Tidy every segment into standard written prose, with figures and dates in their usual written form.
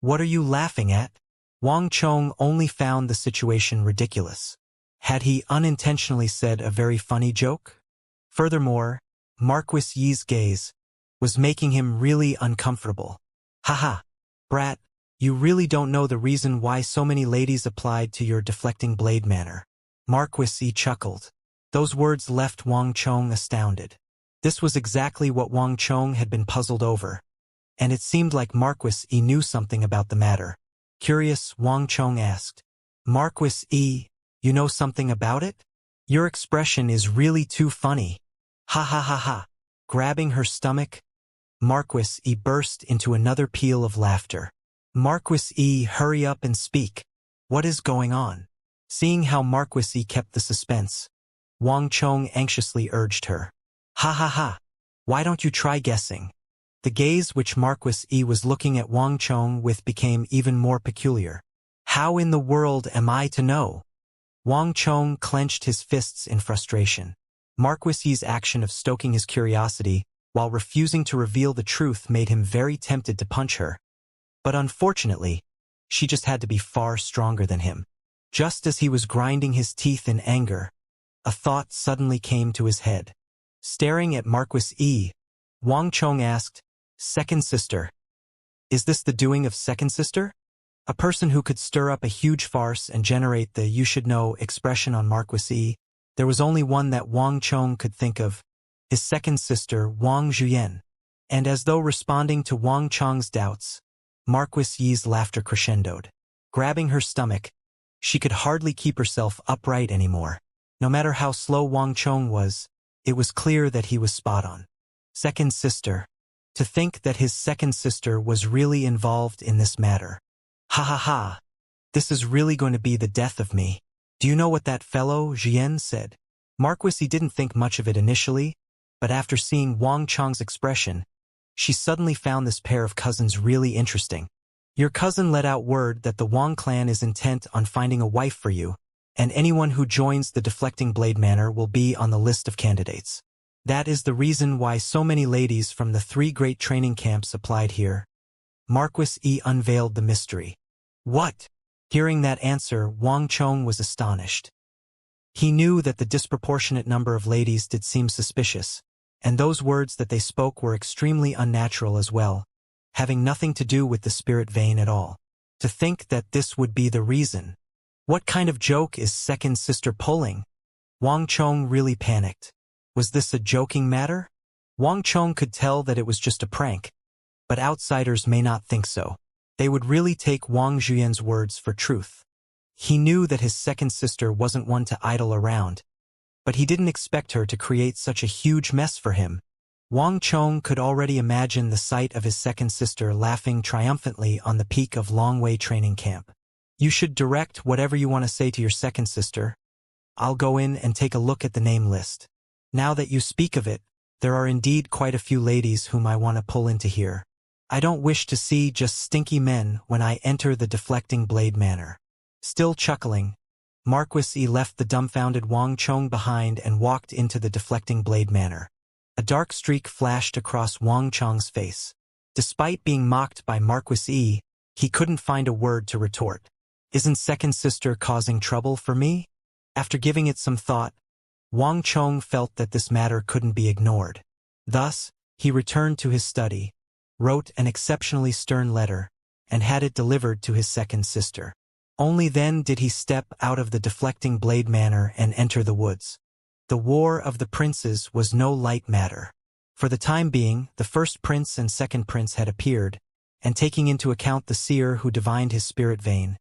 What are you laughing at? Wang Chong only found the situation ridiculous. Had he unintentionally said a very funny joke? Furthermore, Marquis Yi's gaze was making him really uncomfortable. Haha, brat, you really don't know the reason why so many ladies applied to your deflecting blade manner. Marquis Yi chuckled. Those words left Wang Chong astounded. This was exactly what Wang Chong had been puzzled over, and it seemed like Marquis Yi knew something about the matter. Curious, Wang Chong asked, Marquis Yi, you know something about it? Your expression is really too funny. Ha ha ha ha. Grabbing her stomach, Marquis Yi burst into another peal of laughter. Marquis Yi, hurry up and speak. What is going on? Seeing how Marquis Yi kept the suspense, Wang Chong anxiously urged her. Ha ha ha. Why don't you try guessing? The gaze which Marquis Yi was looking at Wang Chong with became even more peculiar. How in the world am I to know? Wang Chong clenched his fists in frustration. Marquis Yi's action of stoking his curiosity while refusing to reveal the truth made him very tempted to punch her. But unfortunately, she just had to be far stronger than him. Just as he was grinding his teeth in anger, a thought suddenly came to his head. Staring at Marquis Yi, Wang Chong asked, Second sister. Is this the doing of second sister? A person who could stir up a huge farce and generate the you should know expression on Marquis Yi. There was only one that Wang Chong could think of, his second sister, Wang Zhuyan. And as though responding to Wang Chong's doubts, Marquis Yi's laughter crescendoed. Grabbing her stomach, she could hardly keep herself upright anymore. No matter how slow Wang Chong was, it was clear that he was spot on. Second sister. To think that his second sister was really involved in this matter. Ha ha ha. This is really going to be the death of me. Do you know what that fellow, Xian, said? Marquis Yi didn't think much of it initially, but after seeing Wang Chong's expression, she suddenly found this pair of cousins really interesting. Your cousin let out word that the Wang clan is intent on finding a wife for you, and anyone who joins the deflecting blade manor will be on the list of candidates. That is the reason why so many ladies from the 3 great training camps applied here. Marquis Yi unveiled the mystery. What? Hearing that answer, Wang Chong was astonished. He knew that the disproportionate number of ladies did seem suspicious, and those words that they spoke were extremely unnatural as well, having nothing to do with the spirit vein at all. To think that this would be the reason. What kind of joke is second sister pulling? Wang Chong really panicked. Was this a joking matter? Wang Chong could tell that it was just a prank, but outsiders may not think so. They would really take Wang Zhuyan's words for truth. He knew that his second sister wasn't one to idle around, but he didn't expect her to create such a huge mess for him. Wang Chong could already imagine the sight of his second sister laughing triumphantly on the peak of Longwei training camp. You should direct whatever you want to say to your second sister. I'll go in and take a look at the name list. Now that you speak of it, there are indeed quite a few ladies whom I want to pull into here. I don't wish to see just stinky men when I enter the deflecting blade manor. Still chuckling, Marquis Yi left the dumbfounded Wang Chong behind and walked into the deflecting blade manor. A dark streak flashed across Wang Chong's face. Despite being mocked by Marquis Yi, he couldn't find a word to retort. Isn't second sister causing trouble for me? After giving it some thought, Wang Chong felt that this matter couldn't be ignored. Thus, he returned to his study, wrote an exceptionally stern letter, and had it delivered to his second sister. Only then did he step out of the deflecting blade manor and enter the woods. The War of the Princes was no light matter. For the time being, the first prince and second prince had appeared, and taking into account the seer who divined his spirit vein,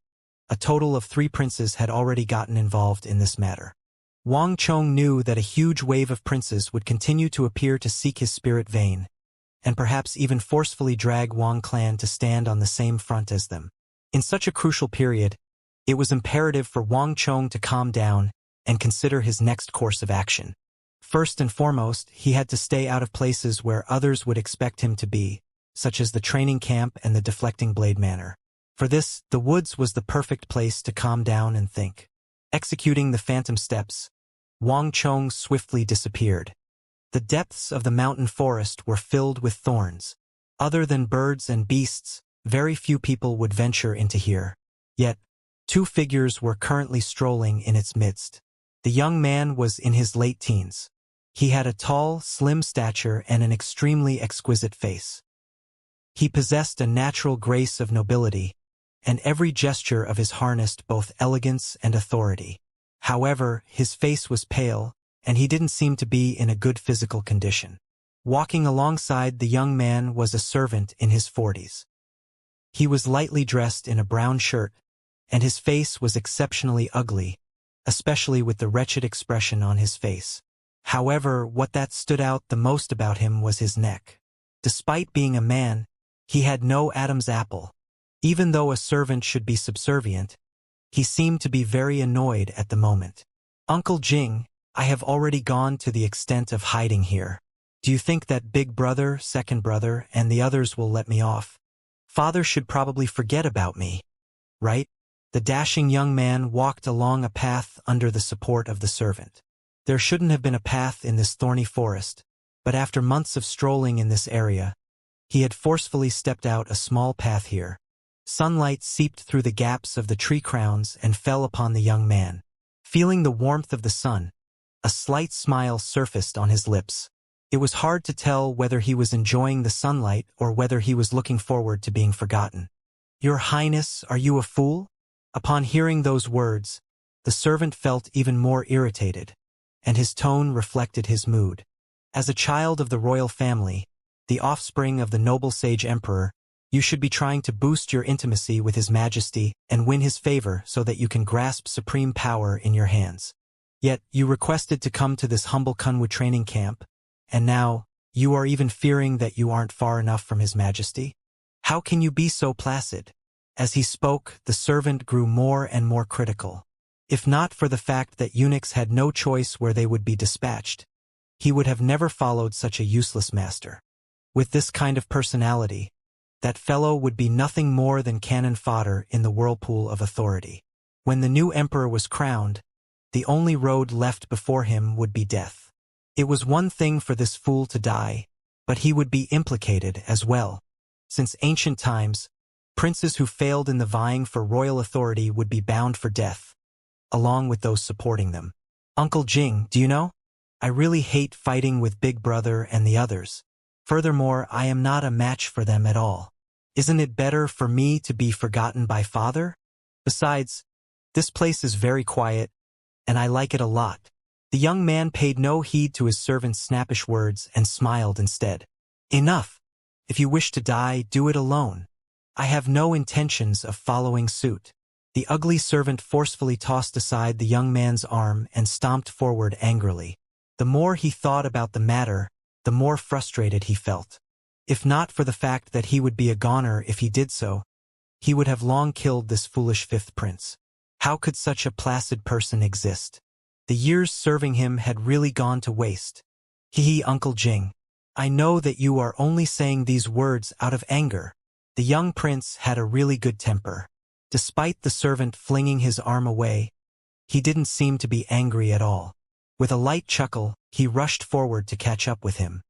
a total of 3 princes had already gotten involved in this matter. Wang Chong knew that a huge wave of princes would continue to appear to seek his spirit vein, and perhaps even forcefully drag Wang clan to stand on the same front as them. In such a crucial period, it was imperative for Wang Chong to calm down and consider his next course of action. First and foremost, he had to stay out of places where others would expect him to be, such as the training camp and the deflecting blade manor. For this, the woods was the perfect place to calm down and think. Executing the phantom steps, Wang Chong swiftly disappeared. The depths of the mountain forest were filled with thorns. Other than birds and beasts, very few people would venture into here. Yet, two figures were currently strolling in its midst. The young man was in his late teens. He had a tall, slim stature and an extremely exquisite face. He possessed a natural grace of nobility, and every gesture of his harnessed both elegance and authority. However, his face was pale, and he didn't seem to be in a good physical condition. Walking alongside the young man was a servant in his 40s. He was lightly dressed in a brown shirt, and his face was exceptionally ugly, especially with the wretched expression on his face. However, what that stood out the most about him was his neck. Despite being a man, he had no Adam's apple. Even though a servant should be subservient, he seemed to be very annoyed at the moment. "Uncle Jing, I have already gone to the extent of hiding here. Do you think that big brother, second brother, and the others will let me off? Father should probably forget about me, right?" The dashing young man walked along a path under the support of the servant. There shouldn't have been a path in this thorny forest, but after months of strolling in this area, he had forcefully stepped out a small path here. Sunlight seeped through the gaps of the tree crowns and fell upon the young man. Feeling the warmth of the sun, a slight smile surfaced on his lips. It was hard to tell whether he was enjoying the sunlight or whether he was looking forward to being forgotten. "Your Highness, are you a fool?" Upon hearing those words, the servant felt even more irritated, and his tone reflected his mood. As a child of the royal family, the offspring of the noble sage emperor, you should be trying to boost your intimacy with His Majesty and win his favor so that you can grasp supreme power in your hands. Yet, you requested to come to this humble Kunwu training camp, and now, you are even fearing that you aren't far enough from His Majesty? How can you be so placid? As he spoke, the servant grew more and more critical. If not for the fact that eunuchs had no choice where they would be dispatched, he would have never followed such a useless master. With this kind of personality, that fellow would be nothing more than cannon fodder in the whirlpool of authority. When the new emperor was crowned, the only road left before him would be death. It was one thing for this fool to die, but he would be implicated as well. Since ancient times, princes who failed in the vying for royal authority would be bound for death, along with those supporting them. "Uncle Jing, do you know? I really hate fighting with Big Brother and the others. Furthermore, I am not a match for them at all. Isn't it better for me to be forgotten by Father? Besides, this place is very quiet, and I like it a lot." The young man paid no heed to his servant's snappish words and smiled instead. "Enough. If you wish to die, do it alone. I have no intentions of following suit." The ugly servant forcefully tossed aside the young man's arm and stomped forward angrily. The more he thought about the matter, the more frustrated he felt. If not for the fact that he would be a goner if he did so, he would have long killed this foolish fifth prince. How could such a placid person exist? The years serving him had really gone to waste. "Hee, Uncle Jing. I know that you are only saying these words out of anger." The young prince had a really good temper. Despite the servant flinging his arm away, he didn't seem to be angry at all. With a light chuckle, he rushed forward to catch up with him.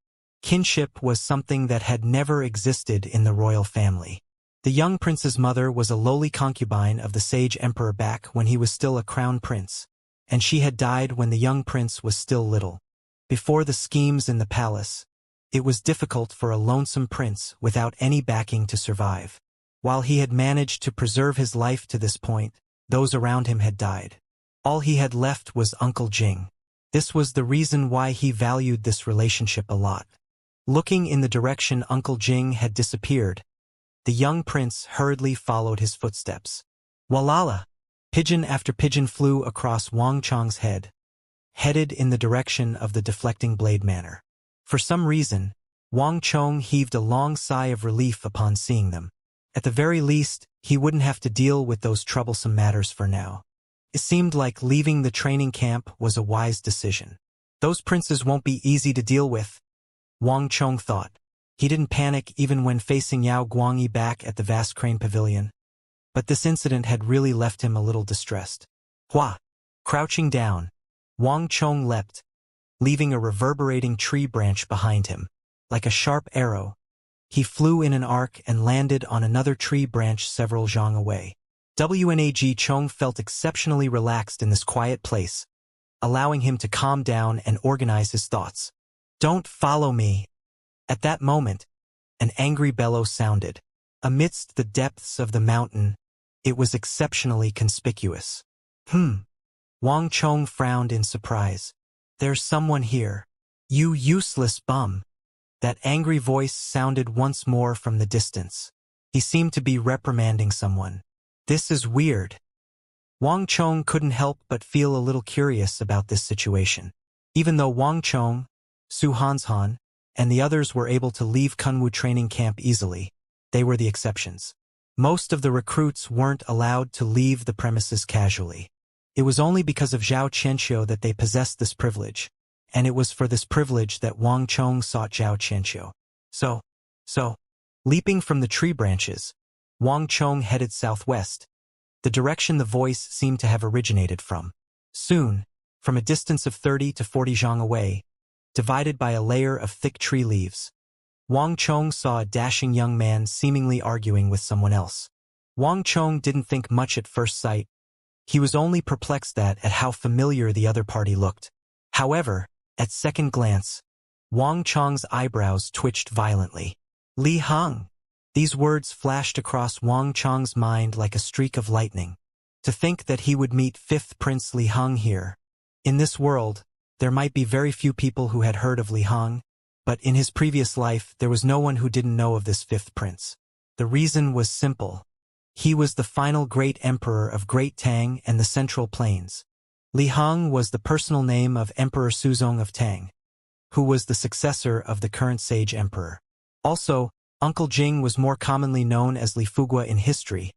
Kinship was something that had never existed in the royal family. The young prince's mother was a lowly concubine of the sage emperor back when he was still a crown prince, and she had died when the young prince was still little. Before the schemes in the palace, it was difficult for a lonesome prince without any backing to survive. While he had managed to preserve his life to this point, those around him had died. All he had left was Uncle Jing. This was the reason why he valued this relationship a lot. Looking in the direction Uncle Jing had disappeared, the young prince hurriedly followed his footsteps. Walala! Pigeon after pigeon flew across Wang Chong's head, headed in the direction of the deflecting blade manor. For some reason, Wang Chong heaved a long sigh of relief upon seeing them. At the very least, he wouldn't have to deal with those troublesome matters for now. It seemed like leaving the training camp was a wise decision. Those princes won't be easy to deal with, Wang Chong thought. He didn't panic even when facing Yao Guangyi back at the vast crane pavilion. But this incident had really left him a little distressed. Hua! Crouching down, Wang Chong leapt, leaving a reverberating tree branch behind him. Like a sharp arrow, He flew in an arc and landed on another tree branch several zhang away. Wnag Chong felt exceptionally relaxed in this quiet place, allowing him to calm down and organize his thoughts. "Don't follow me." At that moment, an angry bellow sounded. Amidst the depths of the mountain, it was exceptionally conspicuous. Wang Chong frowned in surprise. "There's someone here. You useless bum." That angry voice sounded once more from the distance. He seemed to be reprimanding someone. "This is weird." Wang Chong couldn't help but feel a little curious about this situation. Even though Wang Chong, Su Hanshan, and the others were able to leave Kunwu training camp easily, they were the exceptions. Most of the recruits weren't allowed to leave the premises casually. It was only because of Zhao Qianxiu that they possessed this privilege, and it was for this privilege that Wang Chong sought Zhao Qianxiu. So, leaping from the tree branches, Wang Chong headed southwest, the direction the voice seemed to have originated from. Soon, from a distance of 30 to 40 zhang away, divided by a layer of thick tree leaves, Wang Chong saw a dashing young man seemingly arguing with someone else. Wang Chong didn't think much at first sight. He was only perplexed at how familiar the other party looked. However, at second glance, Wang Chong's eyebrows twitched violently. "Li Heng." These words flashed across Wang Chong's mind like a streak of lightning. To think that he would meet 5th Prince Li Heng here. In this world, there might be very few people who had heard of Li Heng, but in his previous life there was no one who didn't know of this 5th prince. The reason was simple. He was the final great emperor of Great Tang and the Central Plains. Li Heng was the personal name of Emperor Suzong of Tang, who was the successor of the current sage emperor. Also, Uncle Jing was more commonly known as Li Fugua in history,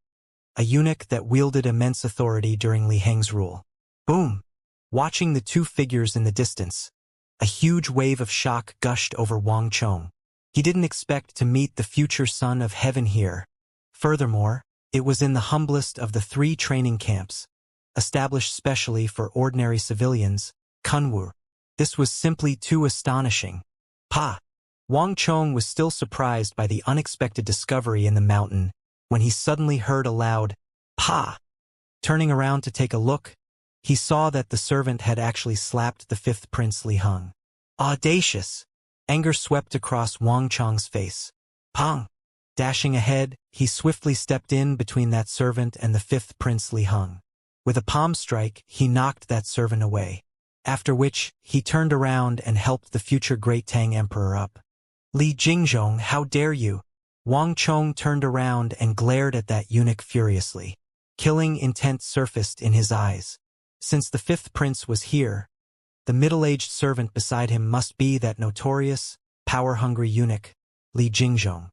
a eunuch that wielded immense authority during Li Heng's rule. Boom! Watching the two figures in the distance, a huge wave of shock gushed over Wang Chong. He didn't expect to meet the future son of heaven here. Furthermore, it was in the humblest of the 3 training camps, established specially for ordinary civilians, Kunwu. This was simply too astonishing. Pa! Wang Chong was still surprised by the unexpected discovery in the mountain when he suddenly heard a loud, "Pa!" Turning around to take a look, he saw that the servant had actually slapped the 5th Prince Li Heng. Audacious! Anger swept across Wang Chong's face. Pang! Dashing ahead, he swiftly stepped in between that servant and the 5th Prince Li Heng. With a palm strike, he knocked that servant away. After which, he turned around and helped the future Great Tang Emperor up. "Li Jingzhong, how dare you!" Wang Chong turned around and glared at that eunuch furiously. Killing intent surfaced in his eyes. Since the 5th prince was here, the middle-aged servant beside him must be that notorious, power-hungry eunuch, Li Jingzhong.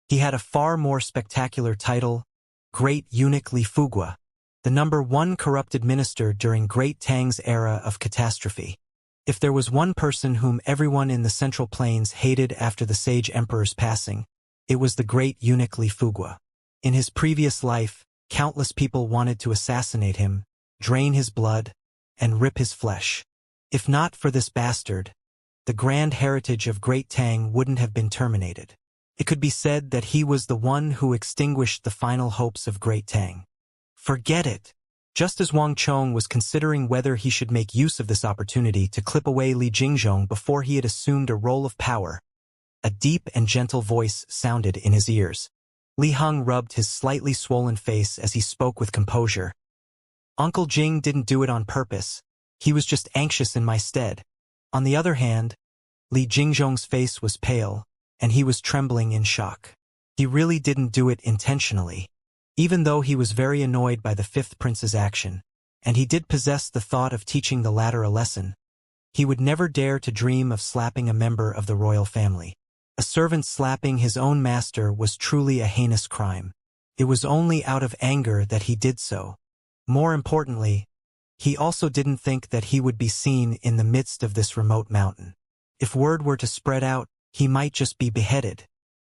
He had a far more spectacular title, Great Eunuch Li Fugua, the #1 corrupted minister during Great Tang's era of catastrophe. If there was one person whom everyone in the Central Plains hated after the sage emperor's passing, it was the great eunuch Li Fugua. In his previous life, countless people wanted to assassinate him, drain his blood, and rip his flesh. If not for this bastard, the grand heritage of Great Tang wouldn't have been terminated. It could be said that he was the one who extinguished the final hopes of Great Tang. Forget it! Just as Wang Chong was considering whether he should make use of this opportunity to clip away Li Jingzhong before he had assumed a role of power, a deep and gentle voice sounded in his ears. Li Heng rubbed his slightly swollen face as he spoke with composure. "Uncle Jing didn't do it on purpose. He was just anxious in my stead." On the other hand, Li Jingzhong's face was pale, and he was trembling in shock. He really didn't do it intentionally. Even though he was very annoyed by the 5th prince's action, and he did possess the thought of teaching the latter a lesson, he would never dare to dream of slapping a member of the royal family. A servant slapping his own master was truly a heinous crime. It was only out of anger that he did so. More importantly, he also didn't think that he would be seen in the midst of this remote mountain. If word were to spread out, he might just be beheaded.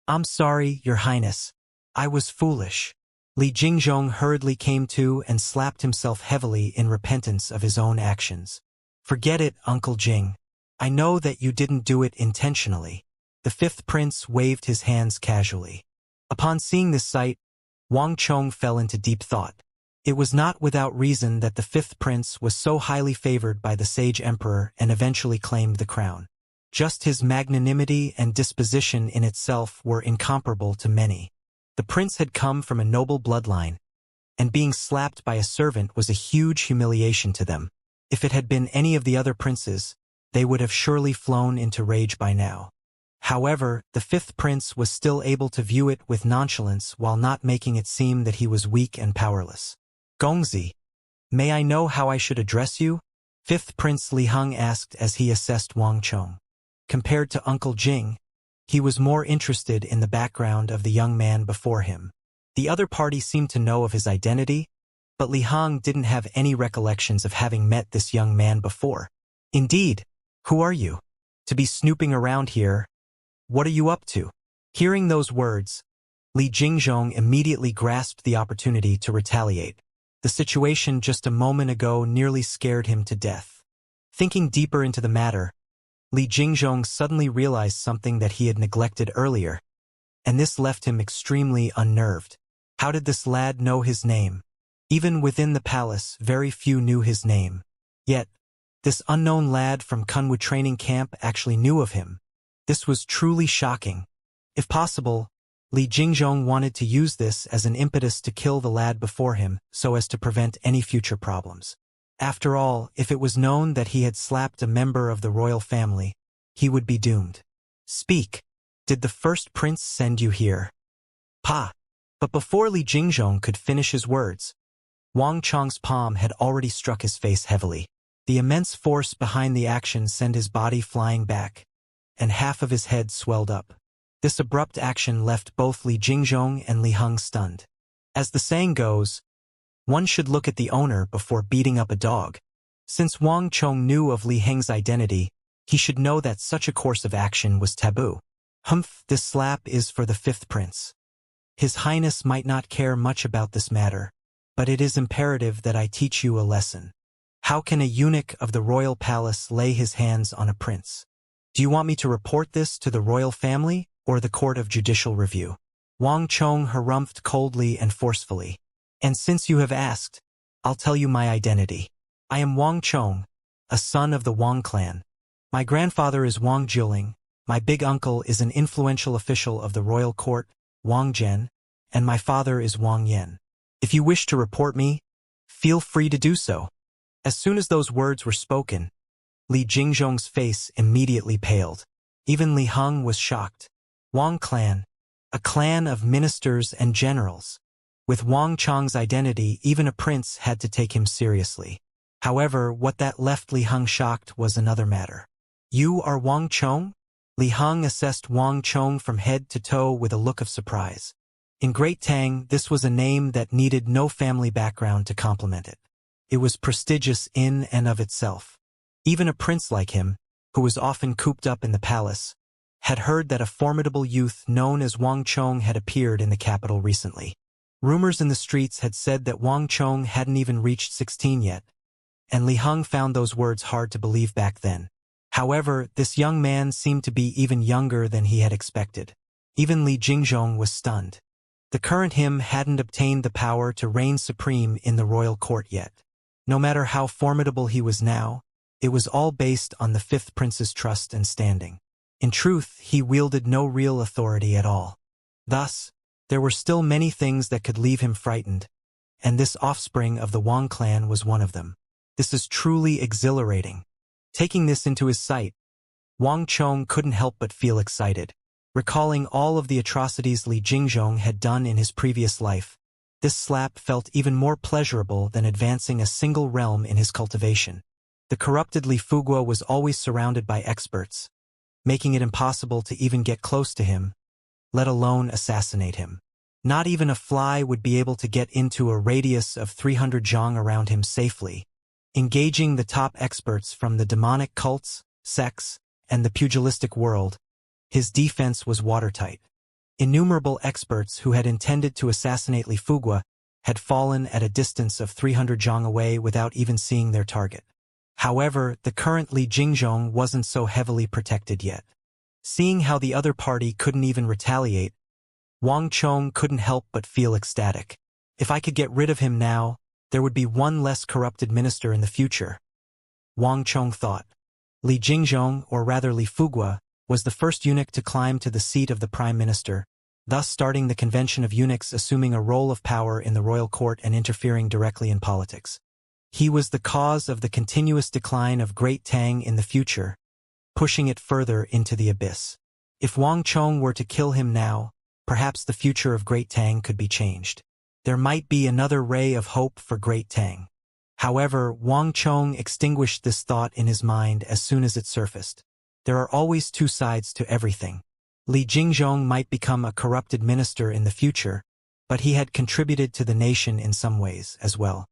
"I'm sorry, Your Highness. I was foolish." Li Jingzhong hurriedly came to and slapped himself heavily in repentance of his own actions. "Forget it, Uncle Jing. I know that you didn't do it intentionally. The fifth prince waved his hands casually. Upon seeing this sight, Wang Chong fell into deep thought. It was not without reason that the fifth prince was so highly favored by the sage emperor and eventually claimed the crown. Just his magnanimity and disposition in itself were incomparable to many. The prince had come from a noble bloodline, and being slapped by a servant was a huge humiliation to them. If it had been any of the other princes, they would have surely flown into rage by now. However, the fifth prince was still able to view it with nonchalance while not making it seem that he was weak and powerless. Gongzi, may I know how I should address you? Fifth Prince Li Heng asked as he assessed Wang Chong. Compared to Uncle Jing, he was more interested in the background of the young man before him. The other party seemed to know of his identity, but Li Heng didn't have any recollections of having met this young man before. Indeed, who are you? To be snooping around here? What are you up to? Hearing those words, Li Jingzhong immediately grasped the opportunity to retaliate. The situation just a moment ago nearly scared him to death. Thinking deeper into the matter, Li Jingzhong suddenly realized something that he had neglected earlier, and this left him extremely unnerved. How did this lad know his name? Even within the palace, very few knew his name. Yet, this unknown lad from Kunwu training camp actually knew of him. This was truly shocking. If possible, Li Jingzhong wanted to use this as an impetus to kill the lad before him so as to prevent any future problems. After all, if it was known that he had slapped a member of the royal family, he would be doomed. Speak. Did the first prince send you here? Pa. But before Li Jingzhong could finish his words, Wang Chong's palm had already struck his face heavily. The immense force behind the action sent his body flying back, and half of his head swelled up. This abrupt action left both Li Jingzhong and Li Heng stunned. As the saying goes, one should look at the owner before beating up a dog. Since Wang Chong knew of Li Heng's identity, he should know that such a course of action was taboo. Humph, this slap is for the fifth prince. His Highness might not care much about this matter, but it is imperative that I teach you a lesson. How can a eunuch of the royal palace lay his hands on a prince? Do you want me to report this to the royal family or the court of judicial review? Wang Chong harumphed coldly and forcefully. And since you have asked, I'll tell you my identity. I am Wang Chong, a son of the Wang clan. My grandfather is Wang Jiling, my big uncle is an influential official of the royal court, Wang Zhen, and my father is Wang Yan. If you wish to report me, feel free to do so. As soon as those words were spoken, Li Jingzhong's face immediately paled. Even Li Heng was shocked. Wang clan, a clan of ministers and generals. With Wang Chong's identity, even a prince had to take him seriously. However, what that left Li Heng shocked was another matter. You are Wang Chong? Li Heng assessed Wang Chong from head to toe with a look of surprise. In Great Tang, this was a name that needed no family background to complement it. It was prestigious in and of itself. Even a prince like him, who was often cooped up in the palace, had heard that a formidable youth known as Wang Chong had appeared in the capital recently. Rumors in the streets had said that Wang Chong hadn't even reached 16 yet, and Li Heng found those words hard to believe back then. However, this young man seemed to be even younger than he had expected. Even Li Jingzhong was stunned. The current him hadn't obtained the power to reign supreme in the royal court yet. No matter how formidable he was now, it was all based on the fifth prince's trust and standing. In truth, he wielded no real authority at all. Thus, there were still many things that could leave him frightened, and this offspring of the Wang clan was one of them. This is truly exhilarating. Taking this into his sight, Wang Chong couldn't help but feel excited. Recalling all of the atrocities Li Jingzhong had done in his previous life, this slap felt even more pleasurable than advancing a single realm in his cultivation. The corrupted Li Fugua was always surrounded by experts, making it impossible to even get close to him, let alone assassinate him. Not even a fly would be able to get into a radius of 300 zhang around him safely. Engaging the top experts from the demonic cults, sects, and the pugilistic world, his defense was watertight. Innumerable experts who had intended to assassinate Li Fugua had fallen at a distance of 300 zhang away without even seeing their target. However, the current Li Jingzhong wasn't so heavily protected yet. Seeing how the other party couldn't even retaliate, Wang Chong couldn't help but feel ecstatic. If I could get rid of him now, there would be one less corrupted minister in the future. Wang Chong thought. Li Jingzhong, or rather Li Fugua, was the first eunuch to climb to the seat of the prime minister, thus starting the convention of eunuchs assuming a role of power in the royal court and interfering directly in politics. He was the cause of the continuous decline of Great Tang in the future, pushing it further into the abyss. If Wang Chong were to kill him now, perhaps the future of Great Tang could be changed. There might be another ray of hope for Great Tang. However, Wang Chong extinguished this thought in his mind as soon as it surfaced. There are always two sides to everything. Li Jingzhong might become a corrupted minister in the future, but he had contributed to the nation in some ways as well.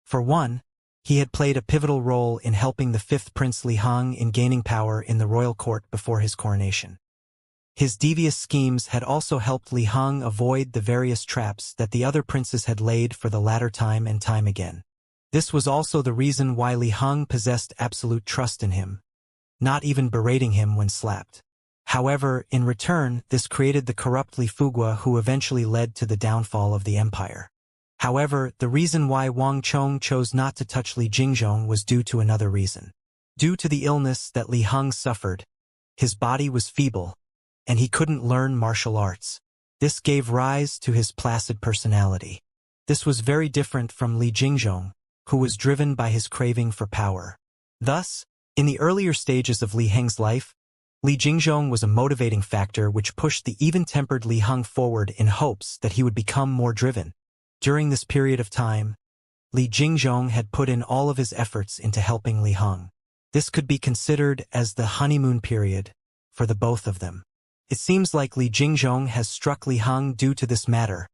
For one, he had played a pivotal role in helping the fifth prince Li Hong in gaining power in the royal court before his coronation. His devious schemes had also helped Li Hong avoid the various traps that the other princes had laid for the latter time and time again. This was also the reason why Li Hong possessed absolute trust in him, not even berating him when slapped. However, in return, this created the corrupt Li Fugua who eventually led to the downfall of the empire. However, the reason why Wang Chong chose not to touch Li Jingzhong was due to another reason. Due to the illness that Li Hong suffered, his body was feeble, and he couldn't learn martial arts. This gave rise to his placid personality. This was very different from Li Jingzhong, who was driven by his craving for power. Thus, in the earlier stages of Li Heng's life, Li Jingzhong was a motivating factor which pushed the even-tempered Li Hong forward in hopes that he would become more driven. During this period of time, Li Jingzhong had put in all of his efforts into helping Li Hong. This could be considered as the honeymoon period for the both of them. It seems like Li Jingzhong has struck Li Hong due to this matter.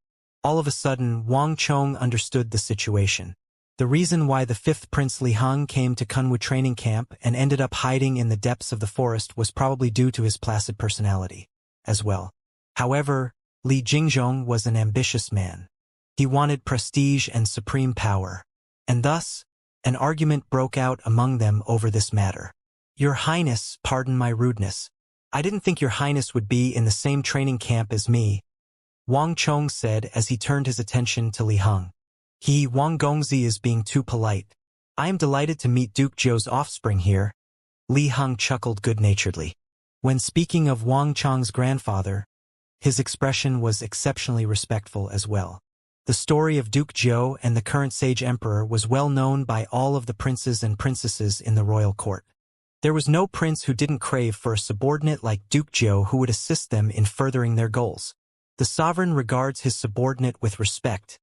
All of a sudden, Wang Chong understood the situation. The reason why the fifth prince Li Hong came to Kunwu training camp and ended up hiding in the depths of the forest was probably due to his placid personality as well. However, Li Jingzhong was an ambitious man. He wanted prestige and supreme power, and thus, an argument broke out among them over this matter. Your Highness, pardon my rudeness. I didn't think your Highness would be in the same training camp as me, Wang Chong said as he turned his attention to Li Hong. Wang Gongzi is being too polite. I am delighted to meet Duke Zhou's offspring here. Li Hong chuckled good-naturedly. When speaking of Wang Chong's grandfather, his expression was exceptionally respectful as well. The story of Duke Zhou and the current Sage Emperor was well known by all of the princes and princesses in the royal court. There was no prince who didn't crave for a subordinate like Duke Zhou who would assist them in furthering their goals. The sovereign regards his subordinate with respect,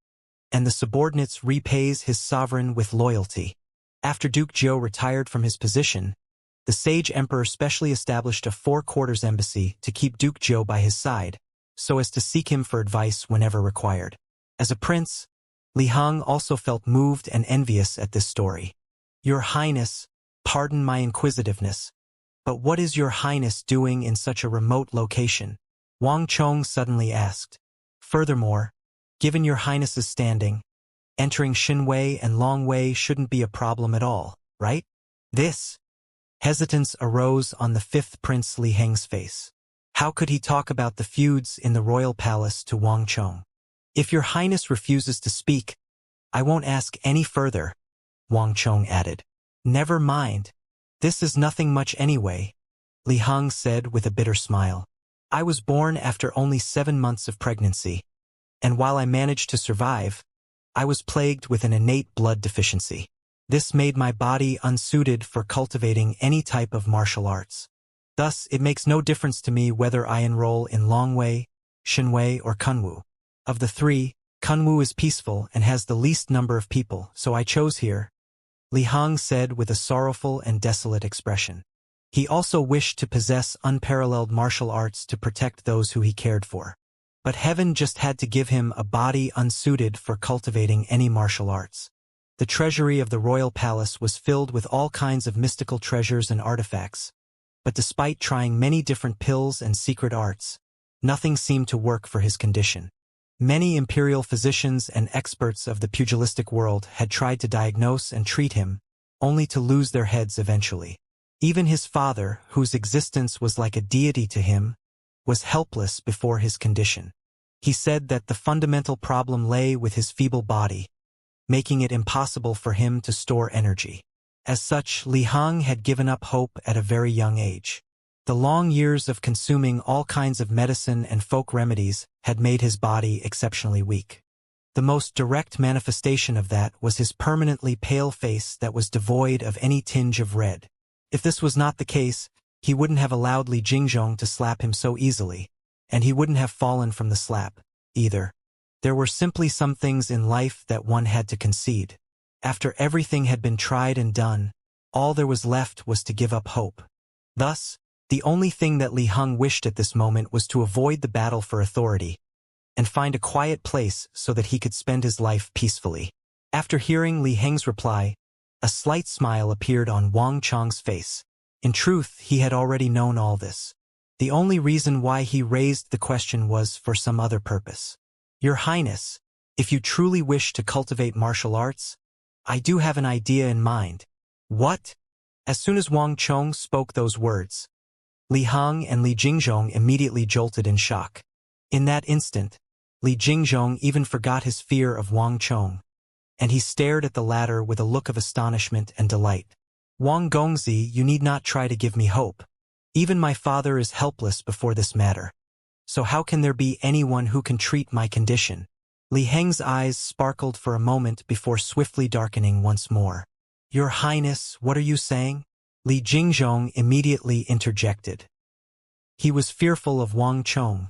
and the subordinate repays his sovereign with loyalty. After Duke Zhou retired from his position, the Sage Emperor specially established a four-quarters embassy to keep Duke Zhou by his side, so as to seek him for advice whenever required. As a prince, Li Hong also felt moved and envious at this story. Your Highness, pardon my inquisitiveness, but what is your Highness doing in such a remote location? Wang Chong suddenly asked. Furthermore, given your Highness's standing, entering Xinwei and Longwei shouldn't be a problem at all, right? This hesitance arose on the fifth Prince Li Heng's face. How could he talk about the feuds in the royal palace to Wang Chong? If your Highness refuses to speak, I won't ask any further, Wang Chong added. Never mind. This is nothing much anyway, Li Hong said with a bitter smile. I was born after only 7 months of pregnancy, and while I managed to survive, I was plagued with an innate blood deficiency. This made my body unsuited for cultivating any type of martial arts. Thus, it makes no difference to me whether I enroll in Longwei, Xinwei, or Kunwu. Of the three, Kunwu is peaceful and has the least number of people, so I chose here, Li Hong said with a sorrowful and desolate expression. He also wished to possess unparalleled martial arts to protect those who he cared for. But heaven just had to give him a body unsuited for cultivating any martial arts. The treasury of the royal palace was filled with all kinds of mystical treasures and artifacts, but despite trying many different pills and secret arts, nothing seemed to work for his condition. Many imperial physicians and experts of the pugilistic world had tried to diagnose and treat him, only to lose their heads eventually. Even his father, whose existence was like a deity to him, was helpless before his condition. He said that the fundamental problem lay with his feeble body, making it impossible for him to store energy. As such, Li Heng had given up hope at a very young age. The long years of consuming all kinds of medicine and folk remedies had made his body exceptionally weak. The most direct manifestation of that was his permanently pale face that was devoid of any tinge of red. If this was not the case, he wouldn't have allowed Li Jingzhong to slap him so easily, and he wouldn't have fallen from the slap, either. There were simply some things in life that one had to concede. After everything had been tried and done, all there was left was to give up hope. Thus, the only thing that Li Heng wished at this moment was to avoid the battle for authority, and find a quiet place so that he could spend his life peacefully. After hearing Li Heng's reply, a slight smile appeared on Wang Chong's face. In truth, he had already known all this. The only reason why he raised the question was for some other purpose. Your Highness, if you truly wish to cultivate martial arts, I do have an idea in mind. What? As soon as Wang Chong spoke those words, Li Heng and Li Jingzhong immediately jolted in shock. In that instant, Li Jingzhong even forgot his fear of Wang Chong, and he stared at the latter with a look of astonishment and delight. Wang Gongzi, you need not try to give me hope. Even my father is helpless before this matter. So how can there be anyone who can treat my condition? Li Heng's eyes sparkled for a moment before swiftly darkening once more. Your Highness, what are you saying? Li Jingzhong immediately interjected. He was fearful of Wang Chong,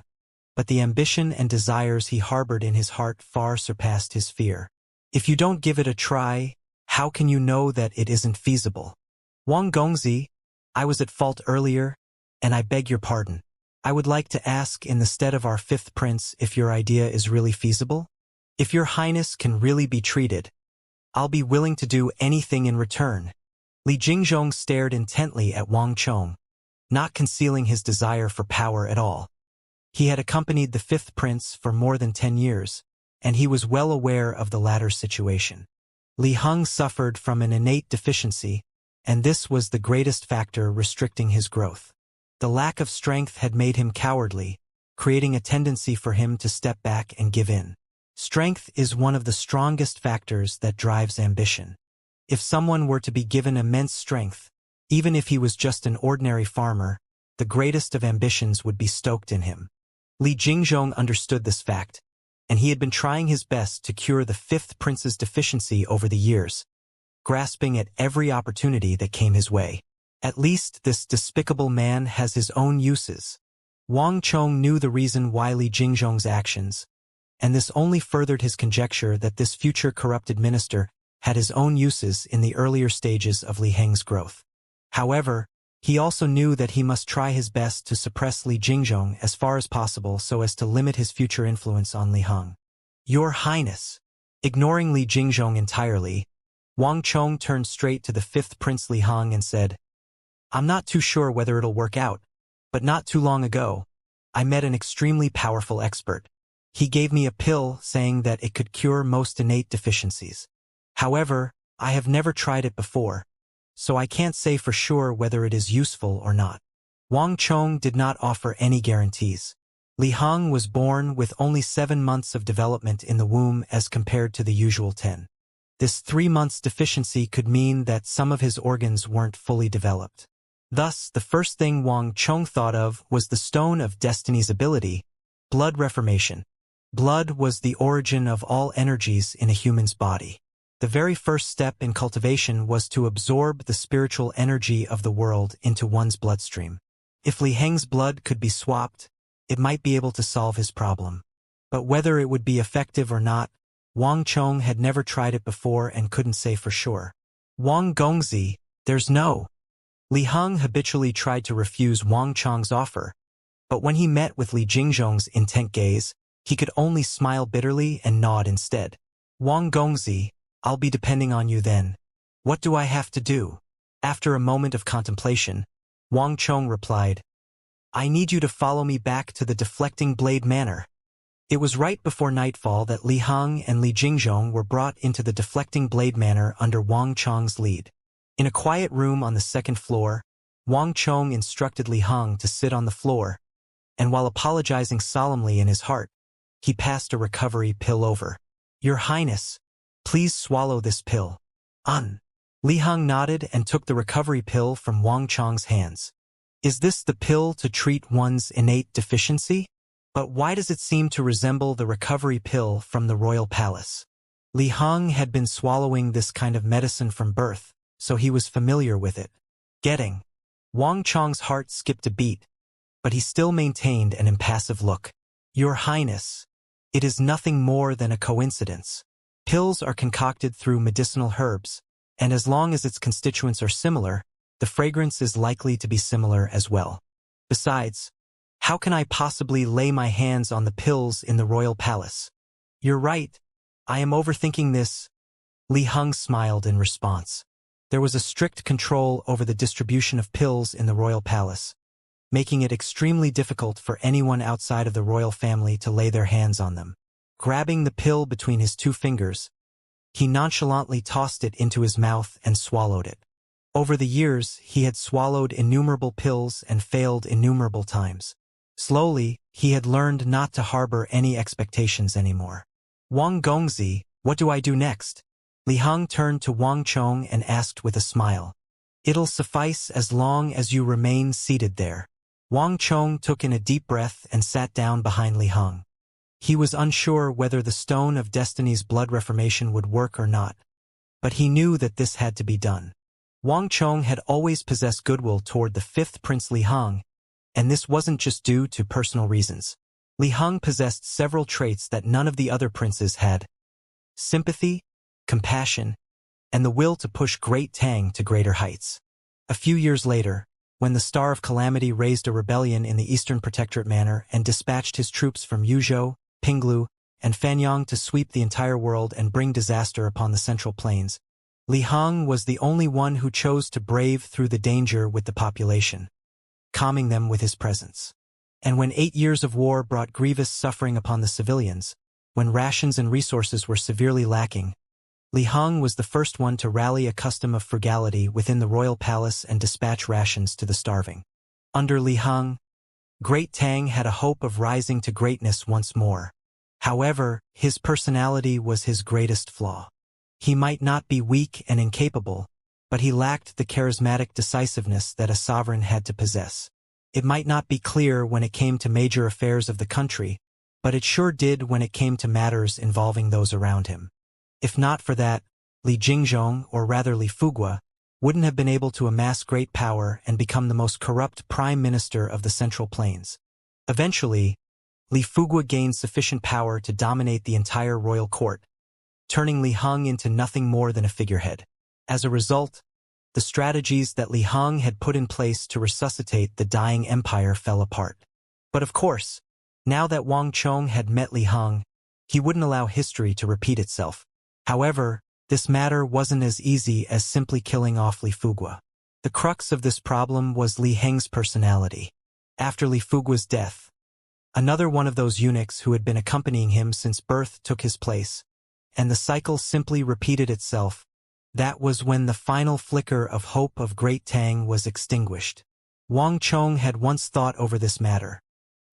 but the ambition and desires he harbored in his heart far surpassed his fear. If you don't give it a try, how can you know that it isn't feasible? Wang Gongzi, I was at fault earlier, and I beg your pardon. I would like to ask in the stead of our fifth prince if your idea is really feasible? If your Highness can really be treated, I'll be willing to do anything in return. Li Jingzhong stared intently at Wang Chong, not concealing his desire for power at all. He had accompanied the fifth prince for more than 10 years, and he was well aware of the latter's situation. Li Heng suffered from an innate deficiency, and this was the greatest factor restricting his growth. The lack of strength had made him cowardly, creating a tendency for him to step back and give in. Strength is one of the strongest factors that drives ambition. If someone were to be given immense strength, even if he was just an ordinary farmer, the greatest of ambitions would be stoked in him. Li Jingzhong understood this fact, and he had been trying his best to cure the fifth prince's deficiency over the years, grasping at every opportunity that came his way. At least this despicable man has his own uses. Wang Chong knew the reason why Li Jingzhong's actions, and this only furthered his conjecture that this future corrupted minister had his own uses in the earlier stages of Li Heng's growth. However, he also knew that he must try his best to suppress Li Jingzhong as far as possible so as to limit his future influence on Li Heng. Your Highness. Ignoring Li Jingzhong entirely, Wang Chong turned straight to the fifth prince Li Heng and said, I'm not too sure whether it'll work out, but not too long ago, I met an extremely powerful expert. He gave me a pill saying that it could cure most innate deficiencies. However, I have never tried it before, so I can't say for sure whether it is useful or not. Wang Chong did not offer any guarantees. Li Heng was born with only 7 months of development in the womb as compared to the usual 10. This 3 months deficiency could mean that some of his organs weren't fully developed. Thus, the first thing Wang Chong thought of was the Stone of Destiny's ability, blood reformation. Blood was the origin of all energies in a human's body. The very first step in cultivation was to absorb the spiritual energy of the world into one's bloodstream. If Li Heng's blood could be swapped, it might be able to solve his problem. But whether it would be effective or not, Wang Chong had never tried it before and couldn't say for sure. Wang Gongzi, there's no. Li Heng habitually tried to refuse Wang Chong's offer, but when he met with Li Jingzhong's intent gaze, he could only smile bitterly and nod instead. Wang Gongzi, I'll be depending on you then. What do I have to do? After a moment of contemplation, Wang Chong replied, I need you to follow me back to the Deflecting Blade Manor. It was right before nightfall that Li Heng and Li Jingzhong were brought into the Deflecting Blade Manor under Wang Chong's lead. In a quiet room on the second floor, Wang Chong instructed Li Heng to sit on the floor, and while apologizing solemnly in his heart, he passed a recovery pill over. "Your Highness, please swallow this pill." Li Heng nodded and took the recovery pill from Wang Chong's hands. "Is this the pill to treat one's innate deficiency? But why does it seem to resemble the recovery pill from the royal palace?" Li Heng had been swallowing this kind of medicine from birth, so he was familiar with it. Wang Chong's heart skipped a beat, but he still maintained an impassive look. "Your Highness, it is nothing more than a coincidence. Pills are concocted through medicinal herbs, and as long as its constituents are similar, the fragrance is likely to be similar as well. Besides, how can I possibly lay my hands on the pills in the royal palace?" "You're right. I am overthinking this." Li Heng smiled in response. There was a strict control over the distribution of pills in the royal palace, making it extremely difficult for anyone outside of the royal family to lay their hands on them. Grabbing the pill between his 2 fingers, he nonchalantly tossed it into his mouth and swallowed it. Over the years, he had swallowed innumerable pills and failed innumerable times. Slowly, he had learned not to harbor any expectations anymore. "Wang Gongzi, what do I do next?" Li Heng turned to Wang Chong and asked with a smile. "It'll suffice as long as you remain seated there." Wang Chong took in a deep breath and sat down behind Li Heng. He was unsure whether the Stone of Destiny's blood reformation would work or not, but he knew that this had to be done. Wang Chong had always possessed goodwill toward the 5th Prince Li Heng, and this wasn't just due to personal reasons. Li Heng possessed several traits that none of the other princes had: sympathy, compassion, and the will to push Great Tang to greater heights. A few years later, when the Star of Calamity raised a rebellion in the Eastern Protectorate Manor and dispatched his troops from Yuzhou, Pinglu, and Fanyang to sweep the entire world and bring disaster upon the Central Plains, Li Heng was the only one who chose to brave through the danger with the population, calming them with his presence. And when 8 years of war brought grievous suffering upon the civilians, when rations and resources were severely lacking, Li Heng was the first one to rally a custom of frugality within the royal palace and dispatch rations to the starving. Under Li Heng, Great Tang had a hope of rising to greatness once more. However, his personality was his greatest flaw. He might not be weak and incapable, but he lacked the charismatic decisiveness that a sovereign had to possess. It might not be clear when it came to major affairs of the country, but it sure did when it came to matters involving those around him. If not for that, Li Jingzhong, or rather Li Fugua, wouldn't have been able to amass great power and become the most corrupt prime minister of the Central Plains. Eventually, Li Fugua gained sufficient power to dominate the entire royal court, turning Li Heng into nothing more than a figurehead. As a result, the strategies that Li Heng had put in place to resuscitate the dying empire fell apart. But of course, now that Wang Chong had met Li Heng, he wouldn't allow history to repeat itself. However, this matter wasn't as easy as simply killing off Li Fugua. The crux of this problem was Li Heng's personality. After Li Fugua's death, another one of those eunuchs who had been accompanying him since birth took his place, and the cycle simply repeated itself. That was when the final flicker of hope of Great Tang was extinguished. Wang Chong had once thought over this matter,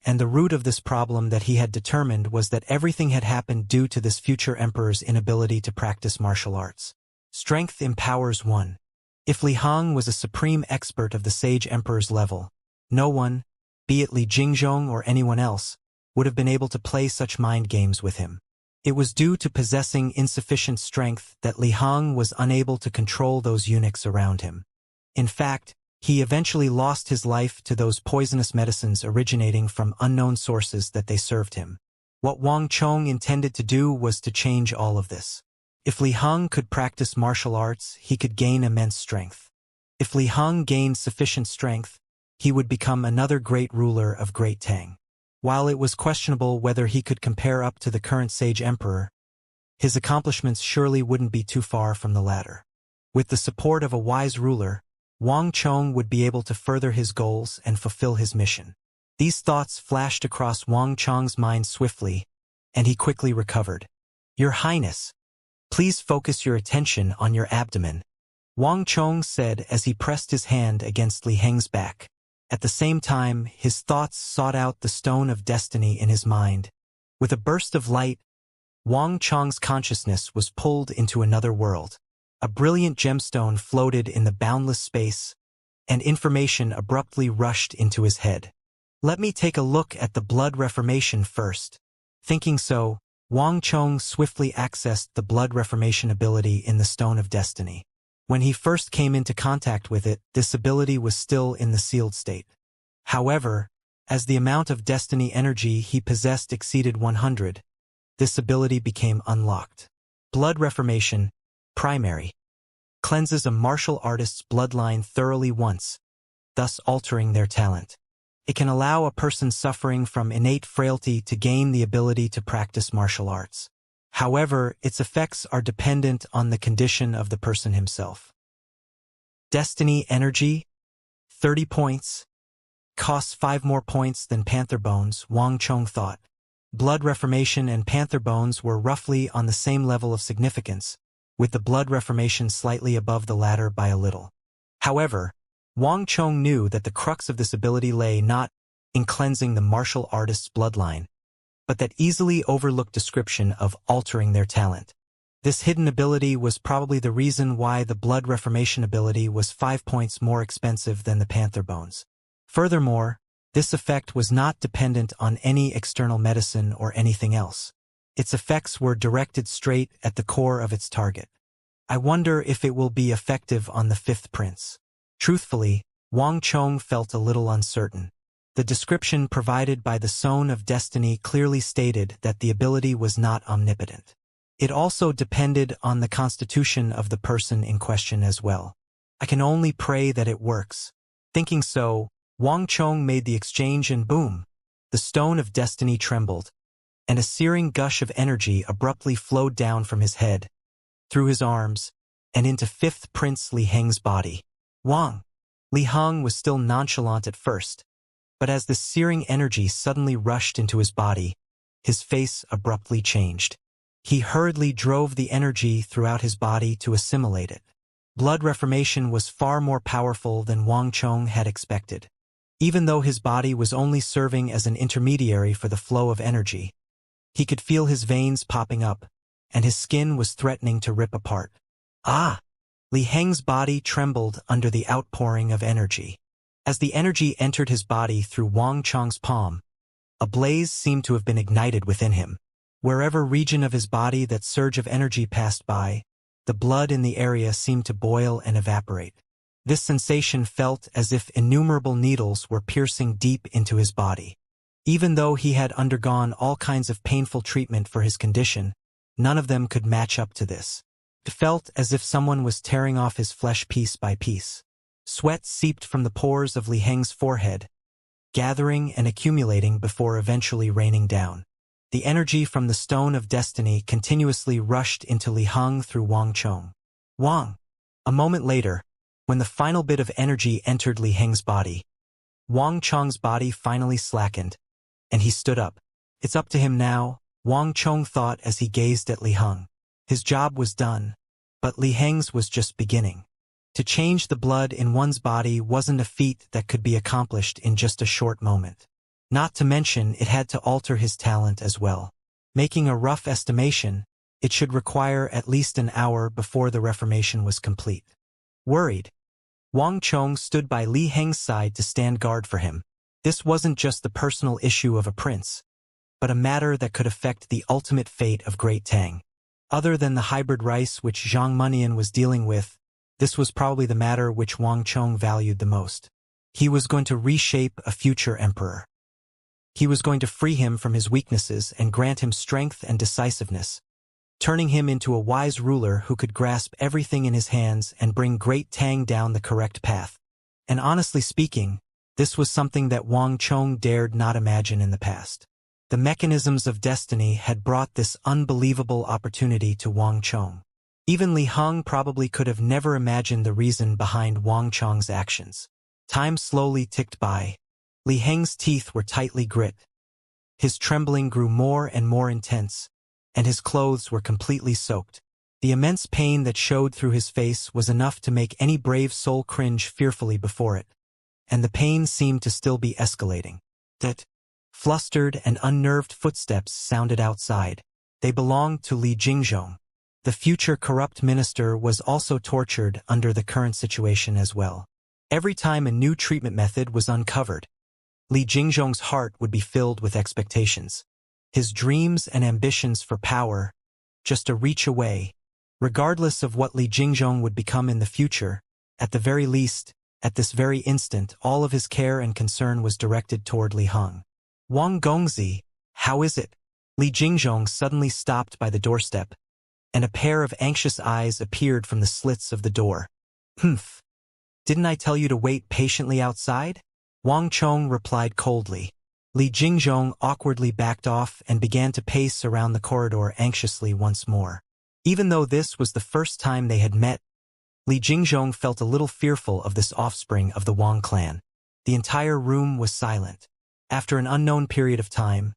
and the root of this problem that he had determined was that everything had happened due to this future emperor's inability to practice martial arts. Strength empowers one. If Li Heng was a supreme expert of the sage emperor's level, no one, be it Li Jingzhong or anyone else, would have been able to play such mind games with him. It was due to possessing insufficient strength that Li Heng was unable to control those eunuchs around him. In fact, he eventually lost his life to those poisonous medicines originating from unknown sources that they served him. What Wang Chong intended to do was to change all of this. If Li Heng could practice martial arts, he could gain immense strength. If Li Heng gained sufficient strength, he would become another great ruler of Great Tang. While it was questionable whether he could compare up to the current sage emperor, his accomplishments surely wouldn't be too far from the latter. With the support of a wise ruler, Wang Chong would be able to further his goals and fulfill his mission. These thoughts flashed across Wang Chong's mind swiftly, and he quickly recovered. "Your Highness, please focus your attention on your abdomen." Wang Chong said as he pressed his hand against Li Heng's back. At the same time, his thoughts sought out the stone of destiny in his mind. With a burst of light, Wang Chong's consciousness was pulled into another world. A brilliant gemstone floated in the boundless space, and information abruptly rushed into his head. Let me take a look at the blood reformation first. Thinking so, Wang Chong swiftly accessed the blood reformation ability in the Stone of Destiny. When he first came into contact with it, this ability was still in the sealed state. However, as the amount of destiny energy he possessed exceeded 100, this ability became unlocked. Blood reformation, primary, cleanses a martial artist's bloodline thoroughly once, thus altering their talent. It can allow a person suffering from innate frailty to gain the ability to practice martial arts. However, its effects are dependent on the condition of the person himself. Destiny energy, 30 points. Costs 5 more points than Panther Bones, Wang Chong thought. Blood reformation and Panther Bones were roughly on the same level of significance, with the blood reformation slightly above the latter by a little. However, Wang Chong knew that the crux of this ability lay not in cleansing the martial artist's bloodline, but that easily overlooked description of altering their talent. This hidden ability was probably the reason why the blood reformation ability was 5 points more expensive than the Panther Bones. Furthermore, this effect was not dependent on any external medicine or anything else. Its effects were directed straight at the core of its target. I wonder if it will be effective on the fifth prince. Truthfully, Wang Chong felt a little uncertain. The description provided by the Stone of Destiny clearly stated that the ability was not omnipotent. It also depended on the constitution of the person in question as well. I can only pray that it works. Thinking so, Wang Chong made the exchange and boom! The Stone of Destiny trembled, and a searing gush of energy abruptly flowed down from his head, through his arms, and into fifth Prince Li Heng's body. Wang! Li Heng was still nonchalant at first, but as the searing energy suddenly rushed into his body, his face abruptly changed. He hurriedly drove the energy throughout his body to assimilate it. Blood reformation was far more powerful than Wang Chong had expected. Even though his body was only serving as an intermediary for the flow of energy, he could feel his veins popping up, and his skin was threatening to rip apart. Ah! Li Heng's body trembled under the outpouring of energy. As the energy entered his body through Wang Chong's palm, a blaze seemed to have been ignited within him. Wherever region of his body that surge of energy passed by, the blood in the area seemed to boil and evaporate. This sensation felt as if innumerable needles were piercing deep into his body. Even though he had undergone all kinds of painful treatment for his condition, none of them could match up to this. It felt as if someone was tearing off his flesh piece by piece. Sweat seeped from the pores of Li Heng's forehead, gathering and accumulating before eventually raining down. The energy from the Stone of Destiny continuously rushed into Li Heng through Wang Chong. Wang! A moment later, when the final bit of energy entered Li Heng's body, Wang Chong's body finally slackened, and he stood up. It's up to him now, Wang Chong thought as he gazed at Li Heng. His job was done, but Li Heng's was just beginning. To change the blood in one's body wasn't a feat that could be accomplished in just a short moment. Not to mention it had to alter his talent as well. Making a rough estimation, it should require at least an hour before the reformation was complete. Worried, Wang Chong stood by Li Heng's side to stand guard for him. This wasn't just the personal issue of a prince, but a matter that could affect the ultimate fate of Great Tang. Other than the hybrid rice which Zhang Munian was dealing with, this was probably the matter which Wang Chong valued the most. He was going to reshape a future emperor. He was going to free him from his weaknesses and grant him strength and decisiveness, turning him into a wise ruler who could grasp everything in his hands and bring Great Tang down the correct path. And honestly speaking, this was something that Wang Chong dared not imagine in the past. The mechanisms of destiny had brought this unbelievable opportunity to Wang Chong. Even Li Heng probably could have never imagined the reason behind Wang Chong's actions. Time slowly ticked by. Li Heng's teeth were tightly grit. His trembling grew more and more intense, and his clothes were completely soaked. The immense pain that showed through his face was enough to make any brave soul cringe fearfully before it, and the pain seemed to still be escalating. That flustered and unnerved footsteps sounded outside. They belonged to Li Jingzhong. The future corrupt minister was also tortured under the current situation as well. Every time a new treatment method was uncovered, Li Jingzhong's heart would be filled with expectations. His dreams and ambitions for power, just a reach away, regardless of what Li Jingzhong would become in the future, at the very least, at this very instant, all of his care and concern was directed toward Li Heng. Wang Gongzi, how is it? Li Jingzhong suddenly stopped by the doorstep, and a pair of anxious eyes appeared from the slits of the door. Humph. Didn't I tell you to wait patiently outside? Wang Chong replied coldly. Li Jingzhong awkwardly backed off and began to pace around the corridor anxiously once more. Even though this was the first time they had met, Li Jingzhong felt a little fearful of this offspring of the Wang clan. The entire room was silent. After an unknown period of time,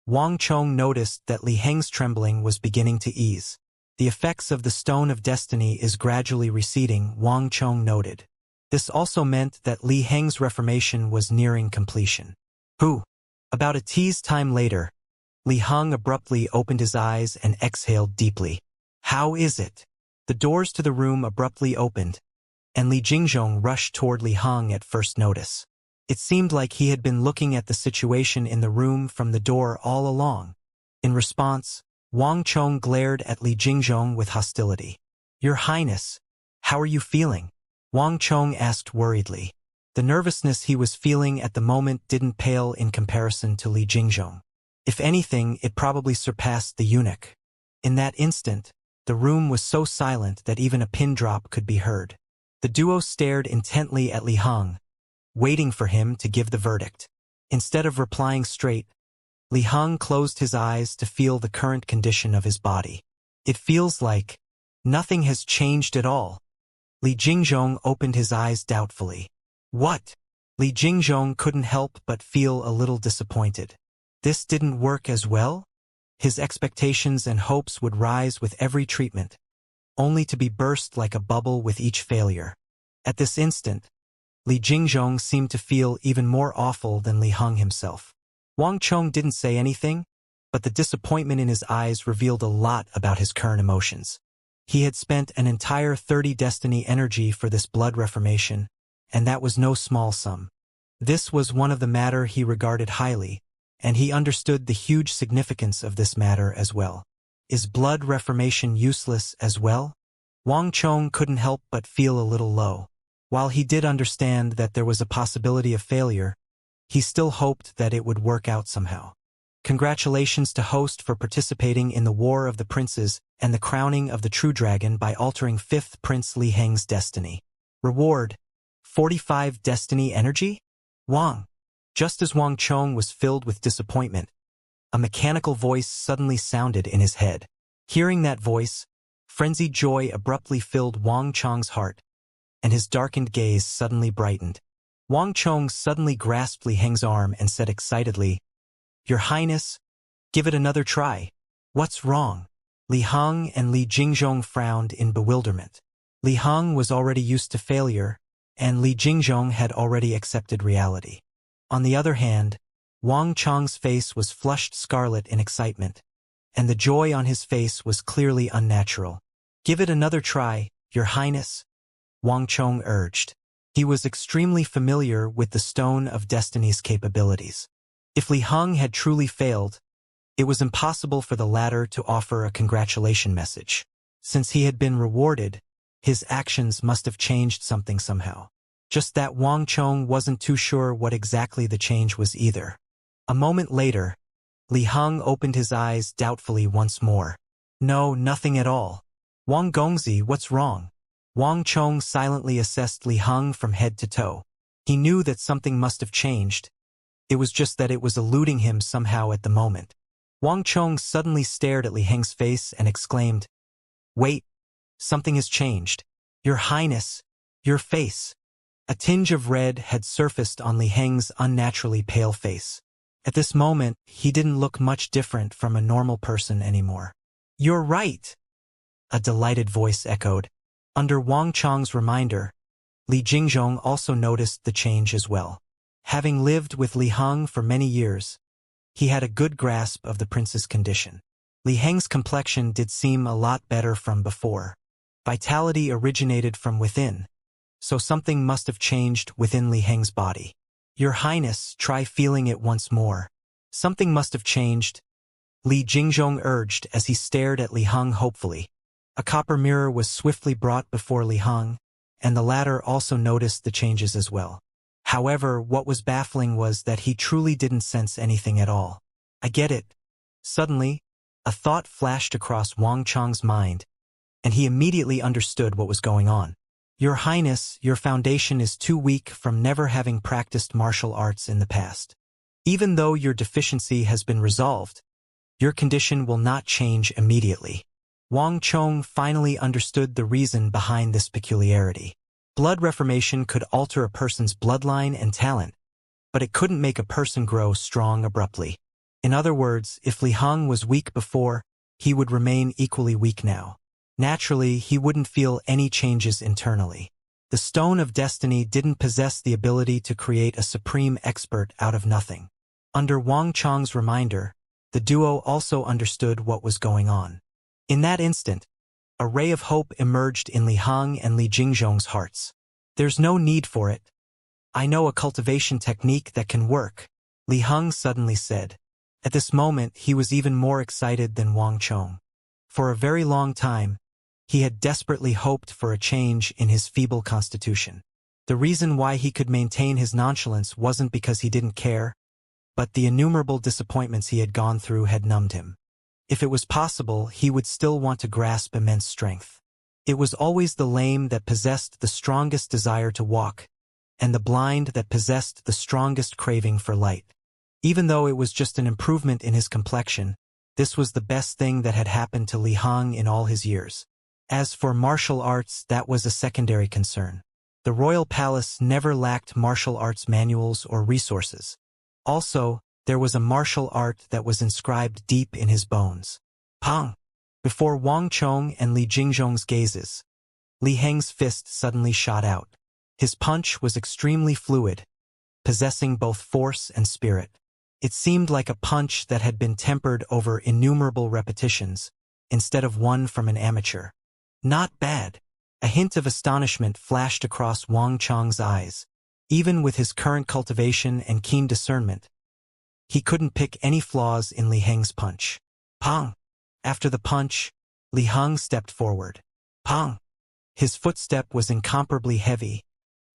Wang Chong noticed that Li Heng's trembling was beginning to ease. The effects of the Stone of Destiny is gradually receding, Wang Chong noted. This also meant that Li Heng's reformation was nearing completion. About a tease time later, Li Heng abruptly opened his eyes and exhaled deeply. How is it? The doors to the room abruptly opened, and Li Jingzhong rushed toward Li Heng at first notice. It seemed like he had been looking at the situation in the room from the door all along. In response, Wang Chong glared at Li Jingzhong with hostility. Your Highness, how are you feeling? Wang Chong asked worriedly. The nervousness he was feeling at the moment didn't pale in comparison to Li Jingzhong. If anything, it probably surpassed the eunuch. In that instant, the room was so silent that even a pin drop could be heard. The duo stared intently at Li Heng, waiting for him to give the verdict. Instead of replying straight, Li Heng closed his eyes to feel the current condition of his body. It feels like nothing has changed at all. Li Jingzhong opened his eyes doubtfully. What? Li Jingzhong couldn't help but feel a little disappointed. This didn't work as well? His expectations and hopes would rise with every treatment, only to be burst like a bubble with each failure. At this instant, Li Jingzhong seemed to feel even more awful than Li Heng himself. Wang Chong didn't say anything, but the disappointment in his eyes revealed a lot about his current emotions. He had spent an entire 30 destiny energy for this blood reformation, and that was no small sum. This was one of the matter he regarded highly, and he understood the huge significance of this matter as well. Is blood reformation useless as well? Wang Chong couldn't help but feel a little low. While he did understand that there was a possibility of failure, he still hoped that it would work out somehow. Congratulations to host for participating in the War of the Princes and the crowning of the True Dragon by altering 5th Prince Li Heng's destiny. Reward: 45 destiny energy? Wang. Just as Wang Chong was filled with disappointment, a mechanical voice suddenly sounded in his head. Hearing that voice, frenzied joy abruptly filled Wang Chong's heart, and his darkened gaze suddenly brightened. Wang Chong suddenly grasped Li Heng's arm and said excitedly, Your Highness, give it another try. What's wrong? Li Heng and Li Jingzhong frowned in bewilderment. Li Heng was already used to failure, and Li Jingzhong had already accepted reality. On the other hand, Wang Chong's face was flushed scarlet in excitement, and the joy on his face was clearly unnatural. Give it another try, Your Highness, Wang Chong urged. He was extremely familiar with the Stone of Destiny's capabilities. If Li Heng had truly failed, it was impossible for the latter to offer a congratulation message. Since he had been rewarded, his actions must have changed something somehow. Just that Wang Chong wasn't too sure what exactly the change was either. A moment later, Li Heng opened his eyes doubtfully once more. No, nothing at all. Wang Gongzi, what's wrong? Wang Chong silently assessed Li Heng from head to toe. He knew that something must have changed. It was just that it was eluding him somehow at the moment. Wang Chong suddenly stared at Li Heng's face and exclaimed, Wait, something has changed. Your Highness, your face. A tinge of red had surfaced on Li Heng's unnaturally pale face. At this moment, he didn't look much different from a normal person anymore. You're right. a delighted voice echoed. Under Wang Chong's reminder, Li Jingzhong also noticed the change as well. Having lived with Li Heng for many years, he had a good grasp of the prince's condition. Li Heng's complexion did seem a lot better from before. Vitality originated from within, so something must have changed within Li Heng's body. Your Highness, try feeling it once more. Something must have changed, Li Jingzhong urged as he stared at Li Heng hopefully. A copper mirror was swiftly brought before Li Heng, and the latter also noticed the changes as well. However, what was baffling was that he truly didn't sense anything at all. I get it. Suddenly, a thought flashed across Wang Chong's mind, and he immediately understood what was going on. Your Highness, your foundation is too weak from never having practiced martial arts in the past. Even though your deficiency has been resolved, your condition will not change immediately. Wang Chong finally understood the reason behind this peculiarity. Blood reformation could alter a person's bloodline and talent, but it couldn't make a person grow strong abruptly. In other words, if Li Heng was weak before, he would remain equally weak now. Naturally, he wouldn't feel any changes internally. The Stone of Destiny didn't possess the ability to create a supreme expert out of nothing. Under Wang Chong's reminder, the duo also understood what was going on. In that instant, a ray of hope emerged in Li Heng and Li Jingzhong's hearts. There's no need for it. I know a cultivation technique that can work, Li Heng suddenly said. At this moment, he was even more excited than Wang Chong. For a very long time, he had desperately hoped for a change in his feeble constitution. The reason why he could maintain his nonchalance wasn't because he didn't care, but the innumerable disappointments he had gone through had numbed him. If it was possible, he would still want to grasp immense strength. It was always the lame that possessed the strongest desire to walk, and the blind that possessed the strongest craving for light. Even though it was just an improvement in his complexion, this was the best thing that had happened to Li Heng in all his years. As for martial arts, that was a secondary concern. The royal palace never lacked martial arts manuals or resources. Also, there was a martial art that was inscribed deep in his bones. Pang! Before Wang Chong and Li Jingzhong's gazes, Li Heng's fist suddenly shot out. His punch was extremely fluid, possessing both force and spirit. It seemed like a punch that had been tempered over innumerable repetitions, instead of one from an amateur. Not bad. A hint of astonishment flashed across Wang Chong's eyes. Even with his current cultivation and keen discernment, he couldn't pick any flaws in Li Heng's punch. Pang! After the punch, Li Heng stepped forward. Pang! His footstep was incomparably heavy,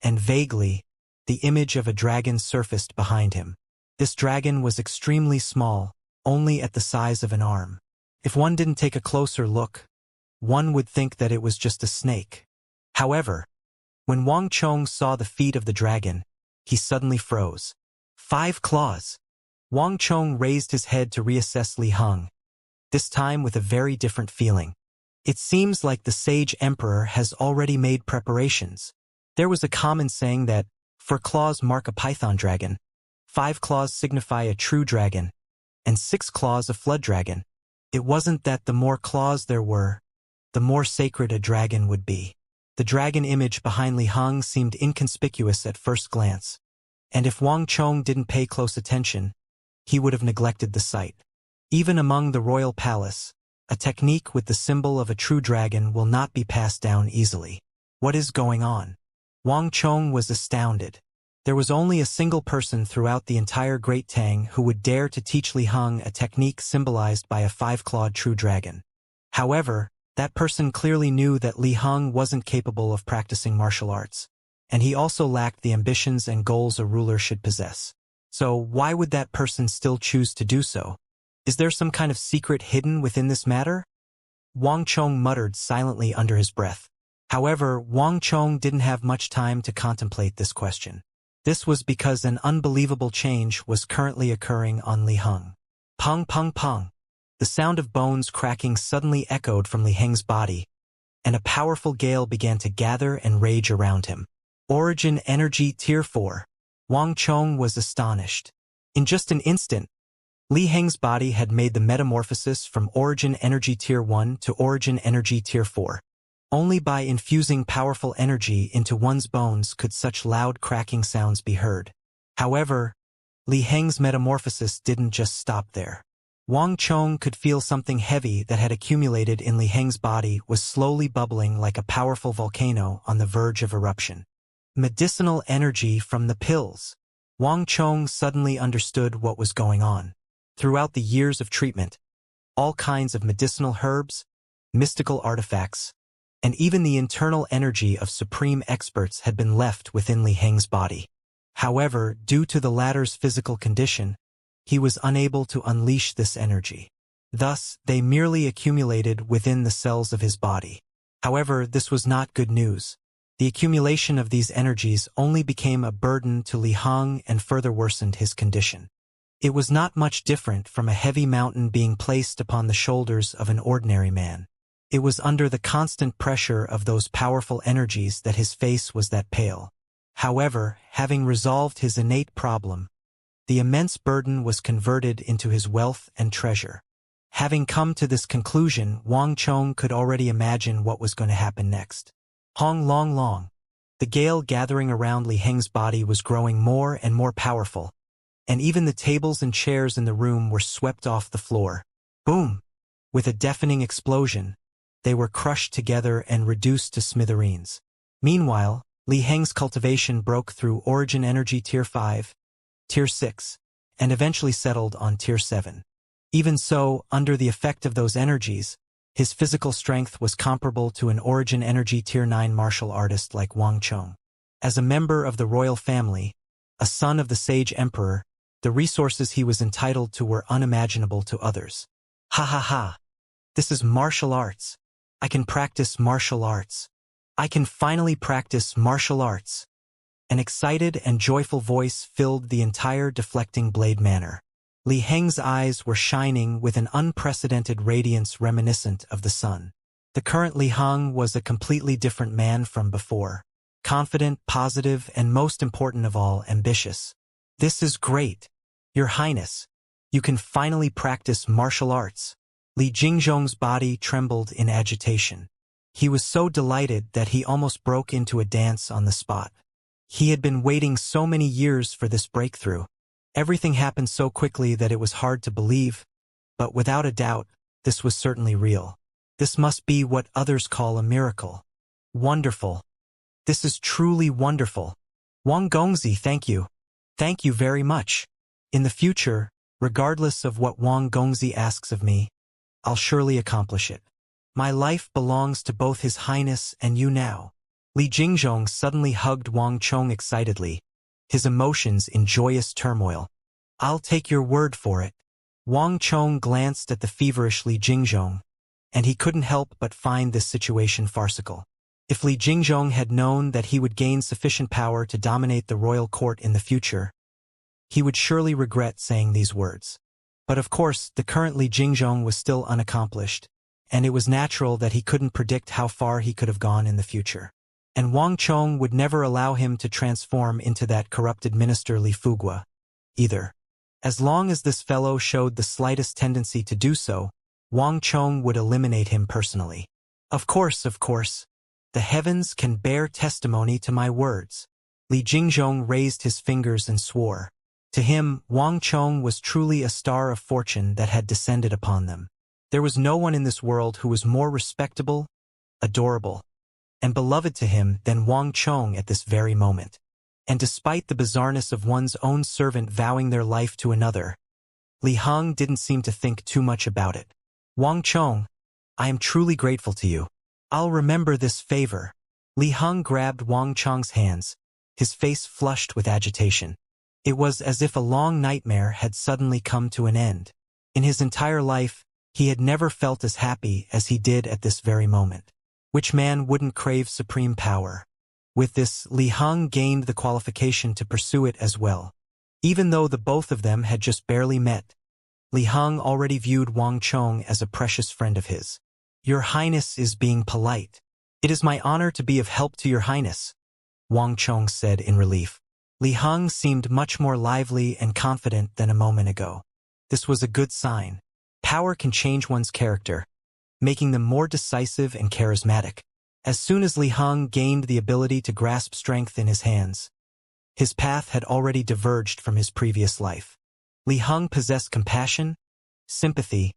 and vaguely, the image of a dragon surfaced behind him. This dragon was extremely small, only at the size of an arm. If one didn't take a closer look, one would think that it was just a snake. However, when Wang Chong saw the feet of the dragon, he suddenly froze. 5 claws! Wang Chong raised his head to reassess Li Heng, this time with a very different feeling. It seems like the sage emperor has already made preparations. There was a common saying that 4 claws mark a python dragon, 5 claws signify a true dragon, and 6 claws a flood dragon. It wasn't that the more claws there were, the more sacred a dragon would be. The dragon image behind Li Heng seemed inconspicuous at first glance, and if Wang Chong didn't pay close attention, he would have neglected the sight. Even among the royal palace, a technique with the symbol of a true dragon will not be passed down easily. What is going on? Wang Chong was astounded. There was only a single person throughout the entire Great Tang who would dare to teach Li Heng a technique symbolized by a 5-clawed true dragon. However, that person clearly knew that Li Heng wasn't capable of practicing martial arts, and he also lacked the ambitions and goals a ruler should possess. So why would that person still choose to do so? Is there some kind of secret hidden within this matter? Wang Chong muttered silently under his breath. However, Wang Chong didn't have much time to contemplate this question. This was because an unbelievable change was currently occurring on Li Heng. Pong pong pong. The sound of bones cracking suddenly echoed from Li Heng's body, and a powerful gale began to gather and rage around him. Origin Energy Tier 4. Wang Chong was astonished. In just an instant, Li Heng's body had made the metamorphosis from Origin Energy Tier 1 to Origin Energy Tier 4. Only by infusing powerful energy into one's bones could such loud cracking sounds be heard. However, Li Heng's metamorphosis didn't just stop there. Wang Chong could feel something heavy that had accumulated in Li Heng's body was slowly bubbling like a powerful volcano on the verge of eruption. Medicinal energy from the pills. Wang Chong suddenly understood what was going on. Throughout the years of treatment, all kinds of medicinal herbs, mystical artifacts, and even the internal energy of supreme experts had been left within Li Heng's body. However, due to the latter's physical condition, he was unable to unleash this energy. Thus, they merely accumulated within the cells of his body. However, this was not good news. The accumulation of these energies only became a burden to Li Heng and further worsened his condition. It was not much different from a heavy mountain being placed upon the shoulders of an ordinary man. It was under the constant pressure of those powerful energies that his face was that pale. However, having resolved his innate problem, the immense burden was converted into his wealth and treasure. Having come to this conclusion, Wang Chong could already imagine what was going to happen next. Hong Long Long. The gale gathering around Li Heng's body was growing more and more powerful, and even the tables and chairs in the room were swept off the floor. Boom! With a deafening explosion, they were crushed together and reduced to smithereens. Meanwhile, Li Heng's cultivation broke through Origin Energy Tier 5, Tier 6, and eventually settled on Tier 7. Even so, under the effect of those energies, his physical strength was comparable to an Origin Energy Tier 9 martial artist like Wang Chong. As a member of the royal family, a son of the sage emperor, the resources he was entitled to were unimaginable to others. Ha ha ha! This is martial arts. I can practice martial arts. I can finally practice martial arts. An excited and joyful voice filled the entire deflecting blade manor. Li Heng's eyes were shining with an unprecedented radiance reminiscent of the sun. The current Li Heng was a completely different man from before. Confident, positive, and most important of all, ambitious. This is great. Your Highness, you can finally practice martial arts. Li Jingzhong's body trembled in agitation. He was so delighted that he almost broke into a dance on the spot. He had been waiting so many years for this breakthrough. Everything happened so quickly that it was hard to believe, but without a doubt, this was certainly real. This must be what others call a miracle. Wonderful. This is truly wonderful. Wang Gongzi, thank you. Thank you very much. In the future, regardless of what Wang Gongzi asks of me, I'll surely accomplish it. My life belongs to both His Highness and you now. Li Jingzhong suddenly hugged Wang Chong excitedly, his emotions in joyous turmoil. I'll take your word for it. Wang Chong glanced at the feverish Li Jingzhong, and he couldn't help but find this situation farcical. If Li Jingzhong had known that he would gain sufficient power to dominate the royal court in the future, he would surely regret saying these words. But of course, the current Li Jingzhong was still unaccomplished, and it was natural that he couldn't predict how far he could have gone in the future. And Wang Chong would never allow him to transform into that corrupted minister Li Fugua, either. As long as this fellow showed the slightest tendency to do so, Wang Chong would eliminate him personally. Of course, the heavens can bear testimony to my words. Li Jingzhong raised his fingers and swore. To him, Wang Chong was truly a star of fortune that had descended upon them. There was no one in this world who was more respectable, adorable, and beloved to him than Wang Chong at this very moment. And despite the bizarreness of one's own servant vowing their life to another, Li Heng didn't seem to think too much about it. Wang Chong, I am truly grateful to you. I'll remember this favor. Li Heng grabbed Wang Chong's hands, his face flushed with agitation. It was as if a long nightmare had suddenly come to an end. In his entire life, he had never felt as happy as he did at this very moment. Which man wouldn't crave supreme power? With this, Li Heng gained the qualification to pursue it as well. Even though the both of them had just barely met, Li Heng already viewed Wang Chong as a precious friend of his. Your Highness is being polite. It is my honor to be of help to your Highness, Wang Chong said in relief. Li Heng seemed much more lively and confident than a moment ago. This was a good sign. Power can change one's character, making them more decisive and charismatic. As soon as Li Heng gained the ability to grasp strength in his hands, his path had already diverged from his previous life. Li Heng possessed compassion, sympathy,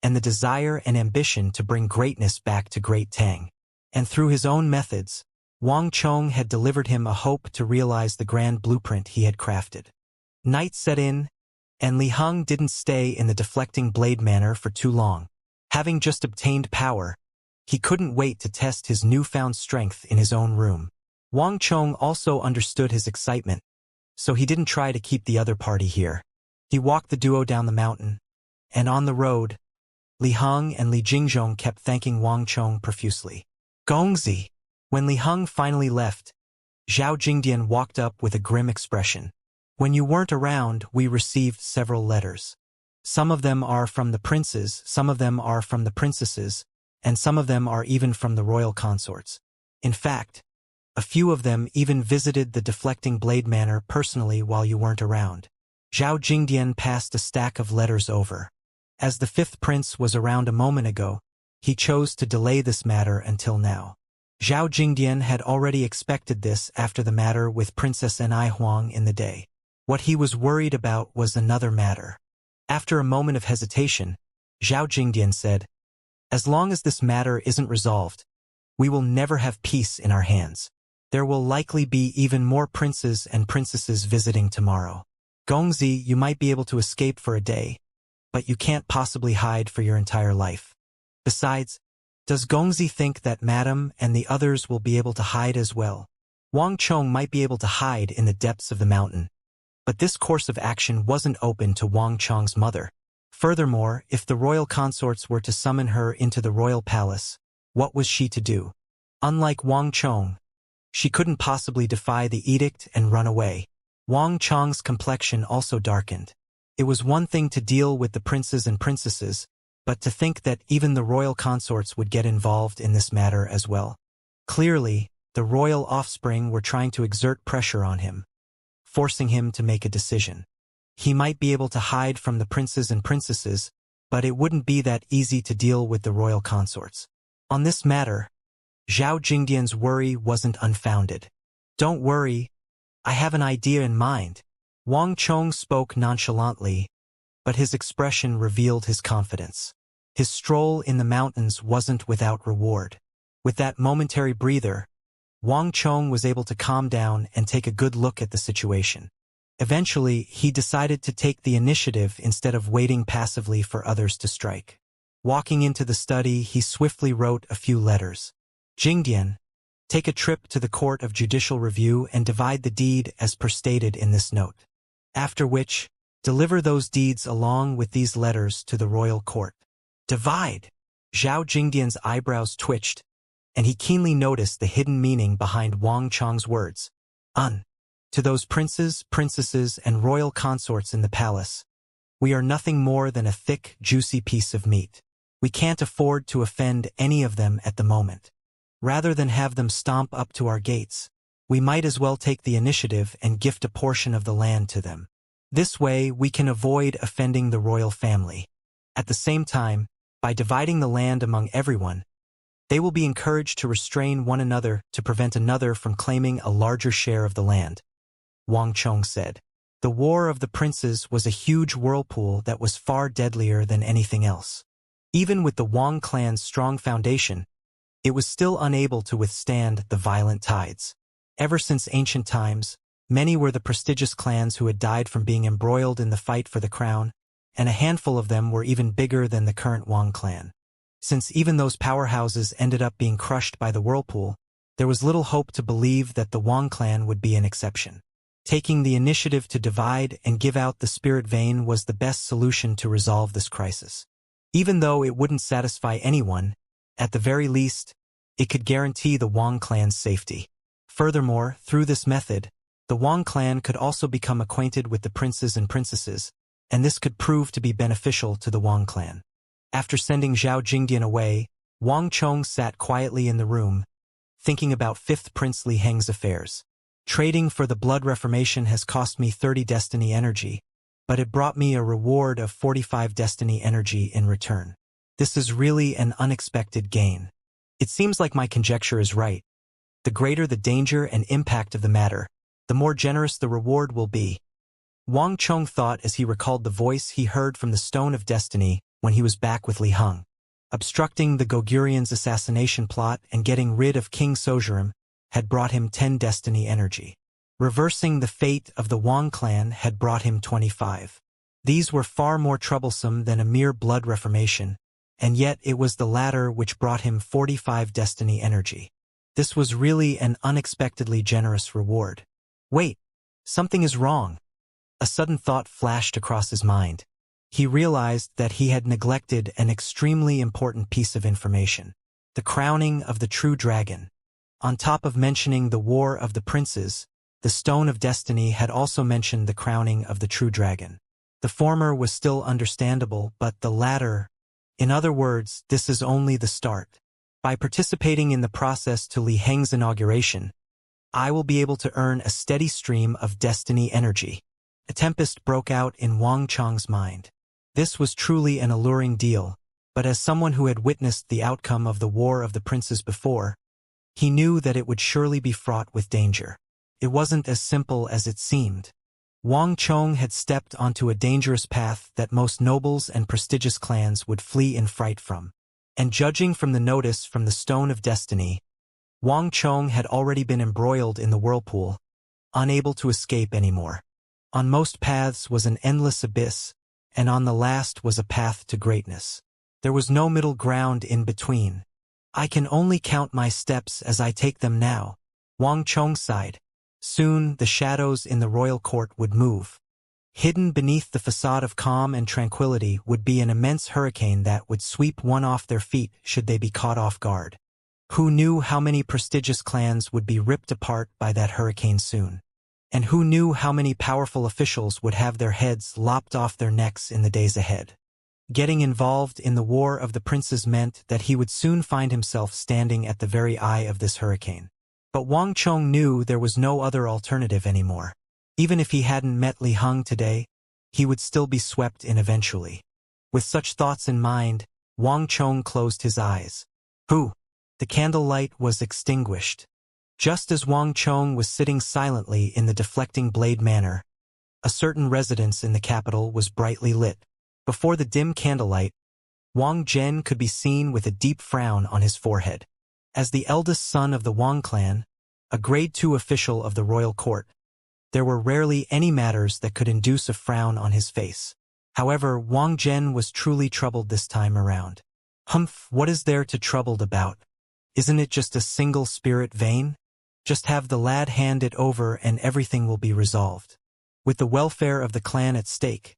and the desire and ambition to bring greatness back to Great Tang. And through his own methods, Wang Chong had delivered him a hope to realize the grand blueprint he had crafted. Night set in, and Li Heng didn't stay in the deflecting blade manor for too long. Having just obtained power, he couldn't wait to test his newfound strength in his own room. Wang Chong also understood his excitement, so he didn't try to keep the other party here. He walked the duo down the mountain, and on the road, Li Heng and Li Jingzhong kept thanking Wang Chong profusely. Gongzi! When Li Heng finally left, Zhao Jingdian walked up with a grim expression. When you weren't around, we received several letters. Some of them are from the princes, some of them are from the princesses, and some of them are even from the royal consorts. In fact, a few of them even visited the deflecting blade manor personally while you weren't around. Zhao Jingdian passed a stack of letters over. As the fifth prince was around a moment ago, he chose to delay this matter until now. Zhao Jingdian had already expected this after the matter with Princess Ni Huang in the day. What he was worried about was another matter. After a moment of hesitation, Zhao Jingdian said, "As long as this matter isn't resolved, we will never have peace in our hands. There will likely be even more princes and princesses visiting tomorrow. Gongzi, you might be able to escape for a day, but you can't possibly hide for your entire life. Besides, does Gongzi think that Madame and the others will be able to hide as well? Wang Chong might be able to hide in the depths of the mountain, but this course of action wasn't open to Wang Chong's mother. Furthermore, if the royal consorts were to summon her into the royal palace, what was she to do? Unlike Wang Chong, she couldn't possibly defy the edict and run away. Wang Chong's complexion also darkened. It was one thing to deal with the princes and princesses, but to think that even the royal consorts would get involved in this matter as well. Clearly, the royal offspring were trying to exert pressure on him, forcing him to make a decision. He might be able to hide from the princes and princesses, but it wouldn't be that easy to deal with the royal consorts. On this matter, Zhao Jingdian's worry wasn't unfounded. Don't worry, I have an idea in mind. Wang Chong spoke nonchalantly, but his expression revealed his confidence. His stroll in the mountains wasn't without reward. With that momentary breather, Wang Chong was able to calm down and take a good look at the situation. Eventually, he decided to take the initiative instead of waiting passively for others to strike. Walking into the study, he swiftly wrote a few letters. Jingdian, take a trip to the Court of Judicial Review and divide the deed as per stated in this note. After which, deliver those deeds along with these letters to the royal court. Divide! Zhao Jingdian's eyebrows twitched, and he keenly noticed the hidden meaning behind Wang Chong's words. To those princes, princesses, and royal consorts in the palace, we are nothing more than a thick, juicy piece of meat. We can't afford to offend any of them at the moment. Rather than have them stomp up to our gates, we might as well take the initiative and gift a portion of the land to them. This way, we can avoid offending the royal family. At the same time, by dividing the land among everyone, they will be encouraged to restrain one another to prevent another from claiming a larger share of the land. Wang Chong said. The War of the Princes was a huge whirlpool that was far deadlier than anything else. Even with the Wang clan's strong foundation, it was still unable to withstand the violent tides. Ever since ancient times, many were the prestigious clans who had died from being embroiled in the fight for the crown, and a handful of them were even bigger than the current Wang clan. Since even those powerhouses ended up being crushed by the whirlpool, there was little hope to believe that the Wang clan would be an exception. Taking the initiative to divide and give out the spirit vein was the best solution to resolve this crisis. Even though it wouldn't satisfy anyone, at the very least, it could guarantee the Wang clan's safety. Furthermore, through this method, the Wang clan could also become acquainted with the princes and princesses, and this could prove to be beneficial to the Wang clan. After sending Zhao Jingdian away, Wang Chong sat quietly in the room, thinking about 5th Prince Li Heng's affairs. Trading for the blood reformation has cost me 30 destiny energy, but it brought me a reward of 45 destiny energy in return. This is really an unexpected gain. It seems like my conjecture is right. The greater the danger and impact of the matter, the more generous the reward will be. Wang Chong thought as he recalled the voice he heard from the Stone of Destiny when he was back with Li Heng. Obstructing the Gogurian's assassination plot and getting rid of King Sojurim had brought him 10 destiny energy. Reversing the fate of the Wang clan had brought him 25. These were far more troublesome than a mere blood reformation, and yet it was the latter which brought him 45 destiny energy. This was really an unexpectedly generous reward. Wait, something is wrong. A sudden thought flashed across his mind. He realized that he had neglected an extremely important piece of information: the crowning of the true dragon. On top of mentioning the War of the Princes, the Stone of Destiny had also mentioned the crowning of the true dragon. The former was still understandable, but the latter... In other words, this is only the start. By participating in the process to Li Heng's inauguration, I will be able to earn a steady stream of destiny energy. A tempest broke out in Wang Chong's mind. This was truly an alluring deal, but as someone who had witnessed the outcome of the War of the Princes before, he knew that it would surely be fraught with danger. It wasn't as simple as it seemed. Wang Chong had stepped onto a dangerous path that most nobles and prestigious clans would flee in fright from. And judging from the notice from the Stone of Destiny, Wang Chong had already been embroiled in the whirlpool, unable to escape anymore. On most paths was an endless abyss, and on the last was a path to greatness. There was no middle ground in between. I can only count my steps as I take them now, Wang Chong sighed. Soon the shadows in the royal court would move. Hidden beneath the facade of calm and tranquility would be an immense hurricane that would sweep one off their feet should they be caught off guard. Who knew how many prestigious clans would be ripped apart by that hurricane soon? And who knew how many powerful officials would have their heads lopped off their necks in the days ahead? Getting involved in the War of the Princes meant that he would soon find himself standing at the very eye of this hurricane. But Wang Chong knew there was no other alternative anymore. Even if he hadn't met Li Heng today, he would still be swept in eventually. With such thoughts in mind, Wang Chong closed his eyes. The candlelight was extinguished. Just as Wang Chong was sitting silently in the deflecting blade manor, a certain residence in the capital was brightly lit. Before the dim candlelight, Wang Zhen could be seen with a deep frown on his forehead. As the eldest son of the Wang clan, a grade 2 official of the royal court, there were rarely any matters that could induce a frown on his face. However, Wang Zhen was truly troubled this time around. What is there to troubled about? Isn't it just a single spirit vein? Just have the lad hand it over and everything will be resolved. With the welfare of the clan at stake,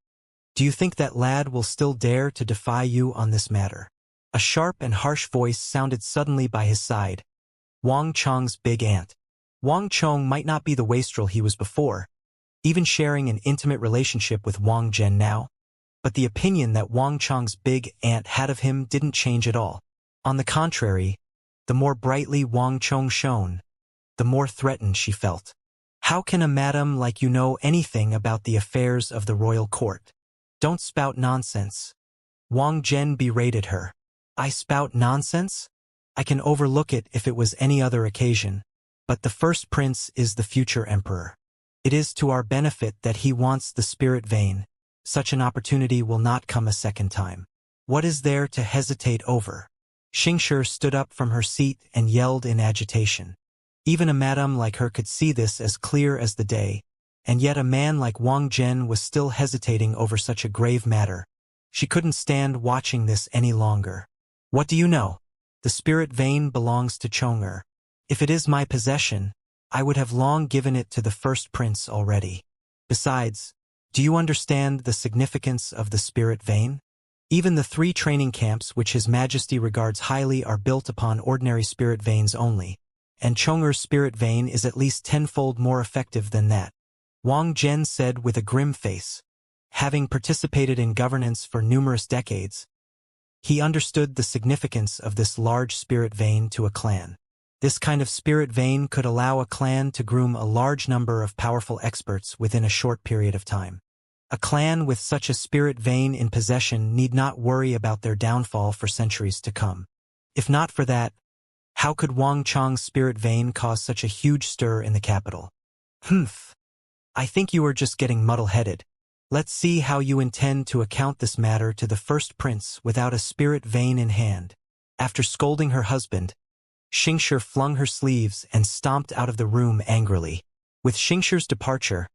do you think that lad will still dare to defy you on this matter? A sharp and harsh voice sounded suddenly by his side. Wang Chong's big aunt. Wang Chong might not be the wastrel he was before, even sharing an intimate relationship with Wang Zhen now, but the opinion that Wang Chong's big aunt had of him didn't change at all. On the contrary, the more brightly Wang Chong shone, the more threatened she felt. How can a madam like you know anything about the affairs of the royal court? Don't spout nonsense. Wang Zhen berated her. I spout nonsense? I can overlook it if it was any other occasion, but the first prince is the future emperor. It is to our benefit that he wants the spirit vein. Such an opportunity will not come a second time. What is there to hesitate over? Xianxia stood up from her seat and yelled in agitation. Even a madam like her could see this as clear as the day, and yet a man like Wang Zhen was still hesitating over such a grave matter. She couldn't stand watching this any longer. What do you know? The spirit vein belongs to Chong'er. If it is my possession, I would have long given it to the first prince already. Besides, do you understand the significance of the spirit vein? Even the 3 training camps which His Majesty regards highly are built upon ordinary spirit veins only, and Chong'er's spirit vein is at least 10-fold more effective than that. Wang Zhen said with a grim face. Having participated in governance for numerous decades, he understood the significance of this large spirit vein to a clan. This kind of spirit vein could allow a clan to groom a large number of powerful experts within a short period of time. A clan with such a spirit vein in possession need not worry about their downfall for centuries to come. If not for that, how could Wang Chong's spirit vein cause such a huge stir in the capital? Humph. I think you are just getting muddle-headed. Let's see how you intend to account this matter to the first prince without a spirit vein in hand. After scolding her husband, Xianxia flung her sleeves and stomped out of the room angrily. With Xianxia's departure,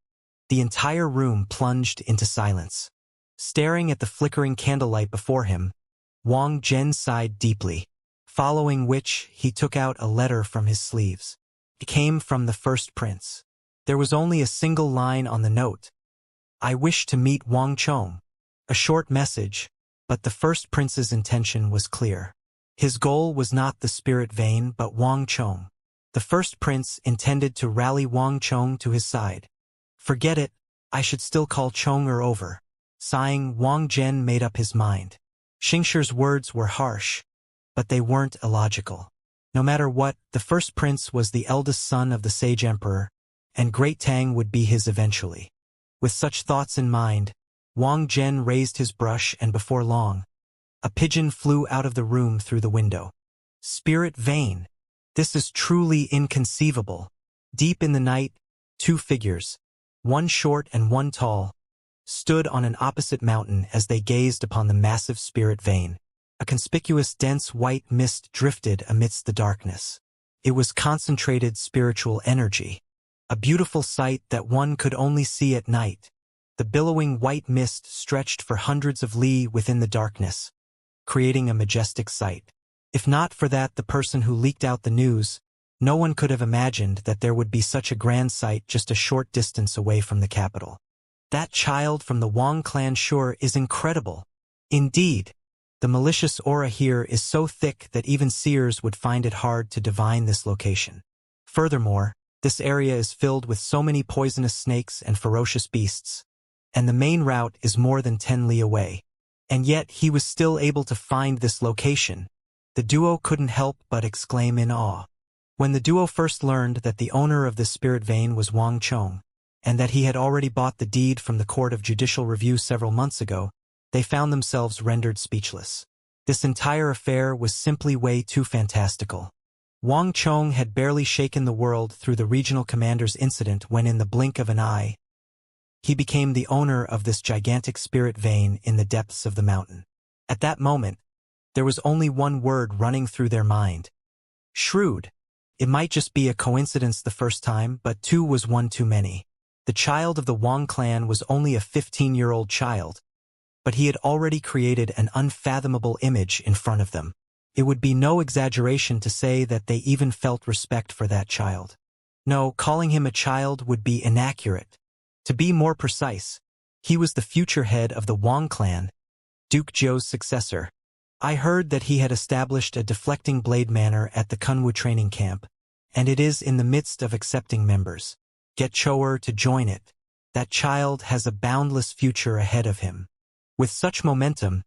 the entire room plunged into silence. Staring at the flickering candlelight before him, Wang Zhen sighed deeply, following which he took out a letter from his sleeves. It came from the first prince. There was only a single line on the note. I wish to meet Wang Chong. A short message, but the first prince's intention was clear. His goal was not the spirit vein but Wang Chong. The first prince intended to rally Wang Chong to his side. Forget it, I should still call Chong over. Sighing, Wang Zhen made up his mind. Xianxia's words were harsh, but they weren't illogical. No matter what, the first prince was the eldest son of the sage emperor, and Great Tang would be his eventually. With such thoughts in mind, Wang Zhen raised his brush and before long, a pigeon flew out of the room through the window. Spirit vein. This is truly inconceivable. Deep in the night, two figures, one short and one tall, stood on an opposite mountain as they gazed upon the massive spirit vein. A conspicuous dense white mist drifted amidst the darkness. It was concentrated spiritual energy. A beautiful sight that one could only see at night. The billowing white mist stretched for hundreds of li within the darkness, creating a majestic sight. If not for that the person who leaked out the news, no one could have imagined that there would be such a grand sight just a short distance away from the capital. That child from the Wang clan sure is incredible. Indeed, the malicious aura here is so thick that even seers would find it hard to divine this location. Furthermore, this area is filled with so many poisonous snakes and ferocious beasts, and the main route is more than 10 li away. And yet he was still able to find this location. The duo couldn't help but exclaim in awe. When the duo first learned that the owner of this spirit vein was Wang Chong, and that he had already bought the deed from the Court of Judicial Review several months ago, they found themselves rendered speechless. This entire affair was simply way too fantastical. Wang Chong had barely shaken the world through the regional commander's incident when in the blink of an eye, he became the owner of this gigantic spirit vein in the depths of the mountain. At that moment, there was only one word running through their mind. Shrewd. It might just be a coincidence the first time, but two was one too many. The child of the Wang clan was only a 15-year-old child, but he had already created an unfathomable image in front of them. It would be no exaggeration to say that they even felt respect for that child. No, calling him a child would be inaccurate. To be more precise, he was the future head of the Wang clan, Duke Zhou's successor. I heard that he had established a deflecting blade manor at the Kunwu training camp, and it is in the midst of accepting members. Get Chou'er to join it. That child has a boundless future ahead of him. With such momentum,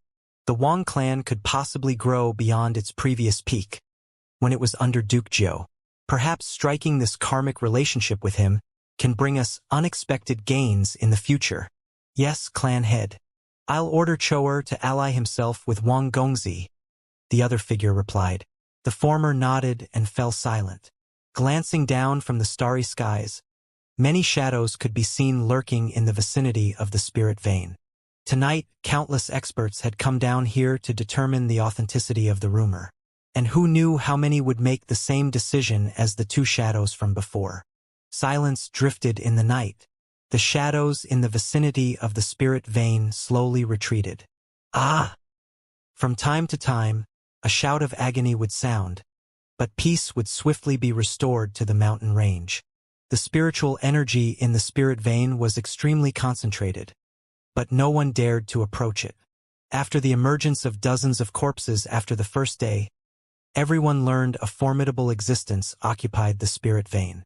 the Wang clan could possibly grow beyond its previous peak, when it was under Duke Zhou. Perhaps striking this karmic relationship with him can bring us unexpected gains in the future. Yes, clan head. I'll order Chou'er to ally himself with Wang Gongzi, the other figure replied. The former nodded and fell silent. Glancing down from the starry skies, many shadows could be seen lurking in the vicinity of the spirit vein. Tonight, countless experts had come down here to determine the authenticity of the rumor. And who knew how many would make the same decision as the two shadows from before? Silence drifted in the night. The shadows in the vicinity of the spirit vein slowly retreated. Ah! From time to time, a shout of agony would sound, but peace would swiftly be restored to the mountain range. The spiritual energy in the spirit vein was extremely concentrated, but no one dared to approach it. After the emergence of dozens of corpses after the first day, everyone learned a formidable existence occupied the spirit vein.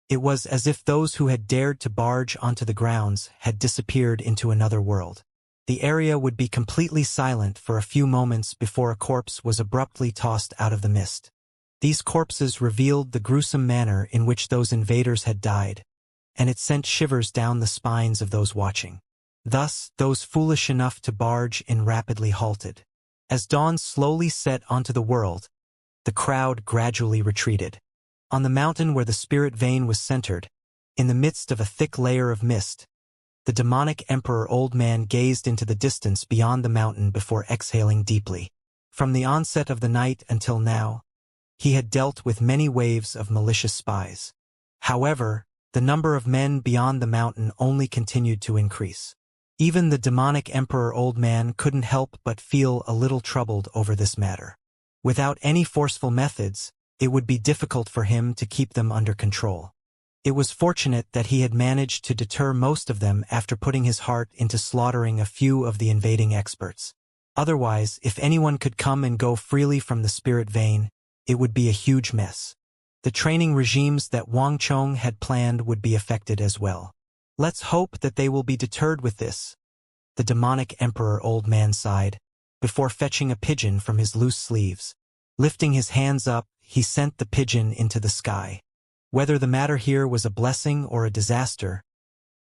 It was as if those who had dared to barge onto the grounds had disappeared into another world. The area would be completely silent for a few moments before a corpse was abruptly tossed out of the mist. These corpses revealed the gruesome manner in which those invaders had died, and it sent shivers down the spines of those watching. Thus, those foolish enough to barge in rapidly halted. As dawn slowly set onto the world, the crowd gradually retreated. On the mountain where the spirit vein was centered, in the midst of a thick layer of mist, the demonic emperor old man gazed into the distance beyond the mountain before exhaling deeply. From the onset of the night until now, he had dealt with many waves of malicious spies. However, the number of men beyond the mountain only continued to increase. Even the demonic emperor old man couldn't help but feel a little troubled over this matter. Without any forceful methods, it would be difficult for him to keep them under control. It was fortunate that he had managed to deter most of them after putting his heart into slaughtering a few of the invading experts. Otherwise, if anyone could come and go freely from the spirit vein, it would be a huge mess. The training regimes that Wang Chong had planned would be affected as well. Let's hope that they will be deterred with this, the demonic emperor old man sighed, before fetching a pigeon from his loose sleeves. Lifting his hands up, he sent the pigeon into the sky. Whether the matter here was a blessing or a disaster,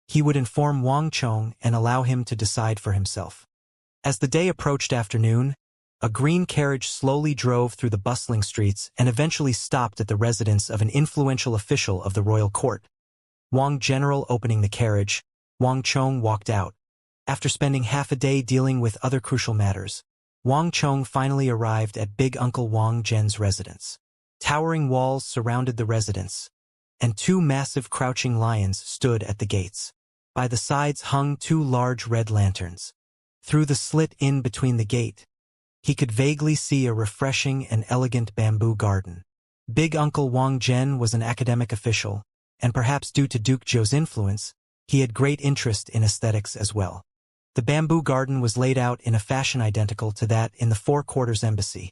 he would inform Wang Chong and allow him to decide for himself. As the day approached afternoon, a green carriage slowly drove through the bustling streets and eventually stopped at the residence of an influential official of the royal court. Wang General opening the carriage, Wang Chong walked out. After spending half a day dealing with other crucial matters, Wang Chong finally arrived at Big Uncle Wang Zhen's residence. Towering walls surrounded the residence, and two massive crouching lions stood at the gates. By the sides hung two large red lanterns. Through the slit in between the gate, he could vaguely see a refreshing and elegant bamboo garden. Big Uncle Wang Zhen was an academic official, and perhaps due to Duke Zhou's influence, he had great interest in aesthetics as well. The bamboo garden was laid out in a fashion identical to that in the Four Quarters Embassy,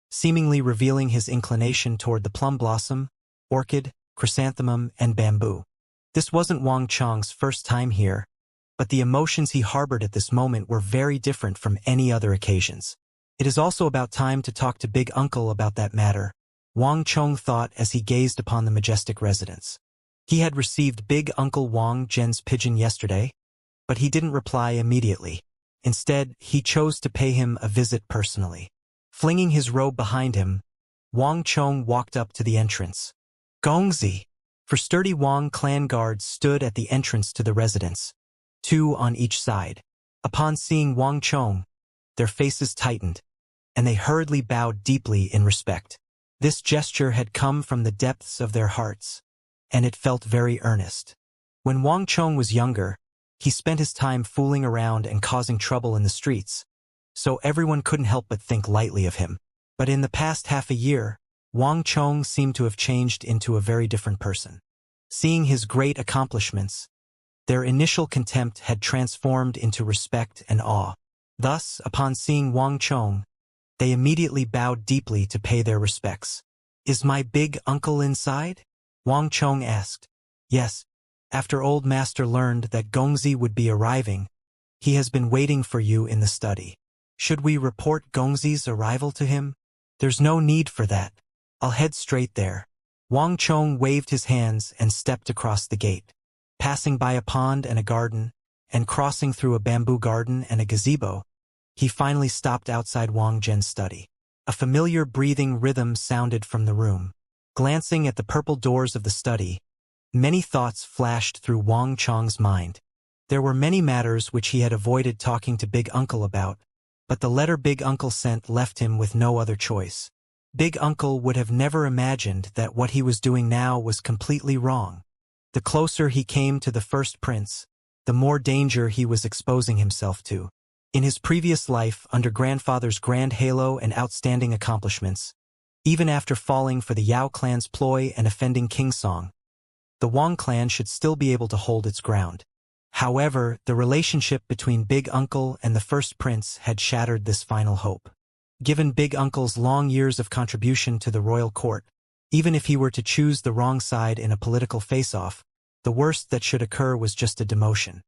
seemingly revealing his inclination toward the plum blossom, orchid, chrysanthemum, and bamboo. This wasn't Wang Chong's first time here, but the emotions he harbored at this moment were very different from any other occasions. It is also about time to talk to Big Uncle about that matter, Wang Chong thought as he gazed upon the majestic residence. He had received Big Uncle Wang Zhen's pigeon yesterday, but he didn't reply immediately. Instead, he chose to pay him a visit personally. Flinging his robe behind him, Wang Chong walked up to the entrance. Gongzi! For sturdy Wang clan guards stood at the entrance to the residence, two on each side. Upon seeing Wang Chong, their faces tightened, and they hurriedly bowed deeply in respect. This gesture had come from the depths of their hearts, and it felt very earnest. When Wang Chong was younger, he spent his time fooling around and causing trouble in the streets, so everyone couldn't help but think lightly of him. But in the past half a year, Wang Chong seemed to have changed into a very different person. Seeing his great accomplishments, their initial contempt had transformed into respect and awe. Thus, upon seeing Wang Chong, they immediately bowed deeply to pay their respects. "Is my big uncle inside?" Wang Chong asked. "Yes. After old master learned that Gongzi would be arriving, he has been waiting for you in the study. Should we report Gongzi's arrival to him?" "There's no need for that. I'll head straight there." Wang Chong waved his hands and stepped across the gate. Passing by a pond and a garden, and crossing through a bamboo garden and a gazebo, he finally stopped outside Wang Zhen's study. A familiar breathing rhythm sounded from the room. Glancing at the purple doors of the study, many thoughts flashed through Wang Chong's mind. There were many matters which he had avoided talking to Big Uncle about, but the letter Big Uncle sent left him with no other choice. Big Uncle would have never imagined that what he was doing now was completely wrong. The closer he came to the first prince, the more danger he was exposing himself to. In his previous life, under grandfather's grand halo and outstanding accomplishments, even after falling for the Yao clan's ploy and offending King Song, the Wang clan should still be able to hold its ground. However, the relationship between Big Uncle and the first prince had shattered this final hope. Given Big Uncle's long years of contribution to the royal court, even if he were to choose the wrong side in a political face-off, the worst that should occur was just a demotion.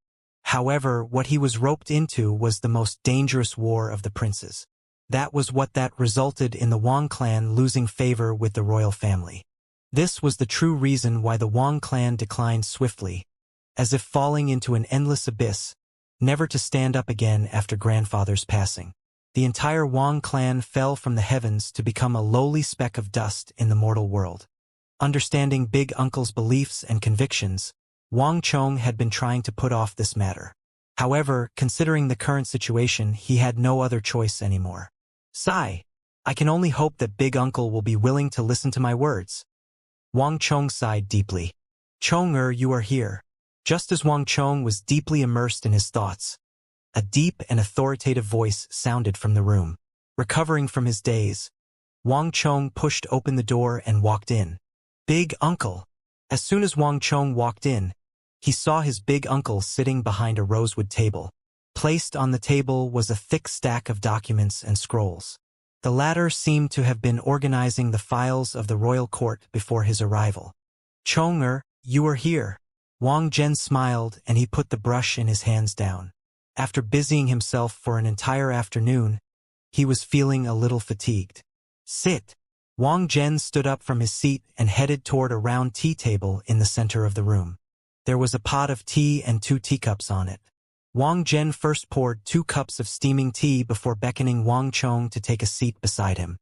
However, what he was roped into was the most dangerous war of the princes. That was what that resulted in the Wang clan losing favor with the royal family. This was the true reason why the Wang clan declined swiftly, as if falling into an endless abyss, never to stand up again after grandfather's passing. The entire Wang clan fell from the heavens to become a lowly speck of dust in the mortal world. Understanding Big Uncle's beliefs and convictions, Wang Chong had been trying to put off this matter. However, considering the current situation, he had no other choice anymore. Sigh. I can only hope that Big Uncle will be willing to listen to my words. Wang Chong sighed deeply. Chong-er, you are here. Just as Wang Chong was deeply immersed in his thoughts, a deep and authoritative voice sounded from the room. Recovering from his daze, Wang Chong pushed open the door and walked in. Big Uncle. As soon as Wang Chong walked in, he saw his big uncle sitting behind a rosewood table. Placed on the table was a thick stack of documents and scrolls. The latter seemed to have been organizing the files of the royal court before his arrival. Chong-er, you are here. Wang Zhen smiled and he put the brush in his hands down. After busying himself for an entire afternoon, he was feeling a little fatigued. Sit. Wang Zhen stood up from his seat and headed toward a round tea table in the center of the room. There was a pot of tea and 2 teacups on it. Wang Zhen first poured 2 cups of steaming tea before beckoning Wang Chong to take a seat beside him.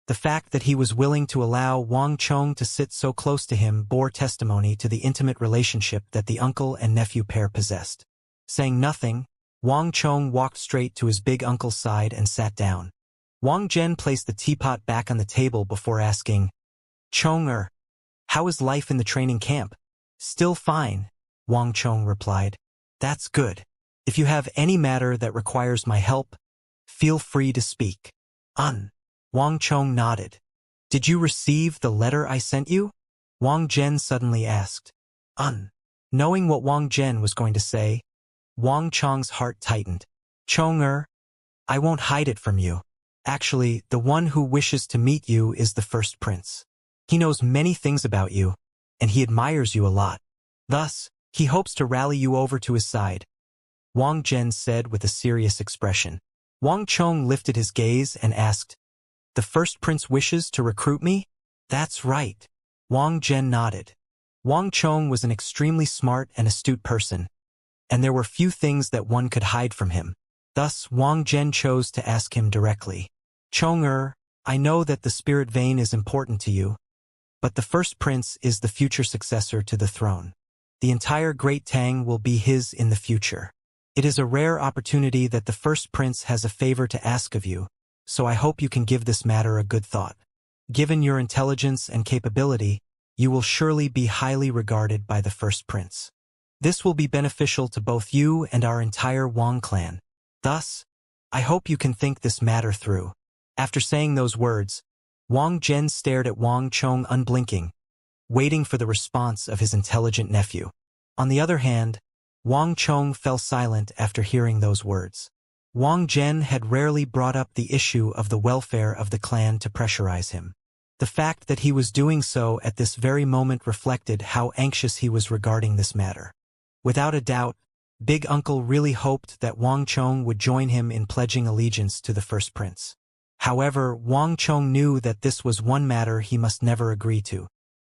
The fact that he was willing to allow Wang Chong to sit so close to him bore testimony to the intimate relationship that the uncle and nephew pair possessed. Saying nothing, Wang Chong walked straight to his big uncle's side and sat down. Wang Zhen placed the teapot back on the table before asking, Chong-er, how is life in the training camp? Still fine, Wang Chong replied. That's good. If you have any matter that requires my help, feel free to speak. Wang Chong nodded. Did you receive the letter I sent you? Wang Zhen suddenly asked. Knowing what Wang Zhen was going to say, Wang Chong's heart tightened. Chong-er, I won't hide it from you. Actually, the one who wishes to meet you is the first prince. He knows many things about you, and he admires you a lot. Thus, he hopes to rally you over to his side, Wang Zhen said with a serious expression. Wang Chong lifted his gaze and asked, The first prince wishes to recruit me? That's right. Wang Zhen nodded. Wang Chong was an extremely smart and astute person, and there were few things that one could hide from him. Thus, Wang Zhen chose to ask him directly. Chong-er, I know that the spirit vein is important to you, but the first prince is the future successor to the throne. The entire Great Tang will be his in the future. It is a rare opportunity that the first prince has a favor to ask of you, so I hope you can give this matter a good thought. Given your intelligence and capability, you will surely be highly regarded by the first prince. This will be beneficial to both you and our entire Wang clan. Thus, I hope you can think this matter through. After saying those words, Wang Zhen stared at Wang Chong unblinking, waiting for the response of his intelligent nephew. On the other hand, Wang Chong fell silent after hearing those words. Wang Zhen had rarely brought up the issue of the welfare of the clan to pressurize him. The fact that he was doing so at this very moment reflected how anxious he was regarding this matter. Without a doubt, Big Uncle really hoped that Wang Chong would join him in pledging allegiance to the first prince. However, Wang Chong knew that this was one matter he must never agree to.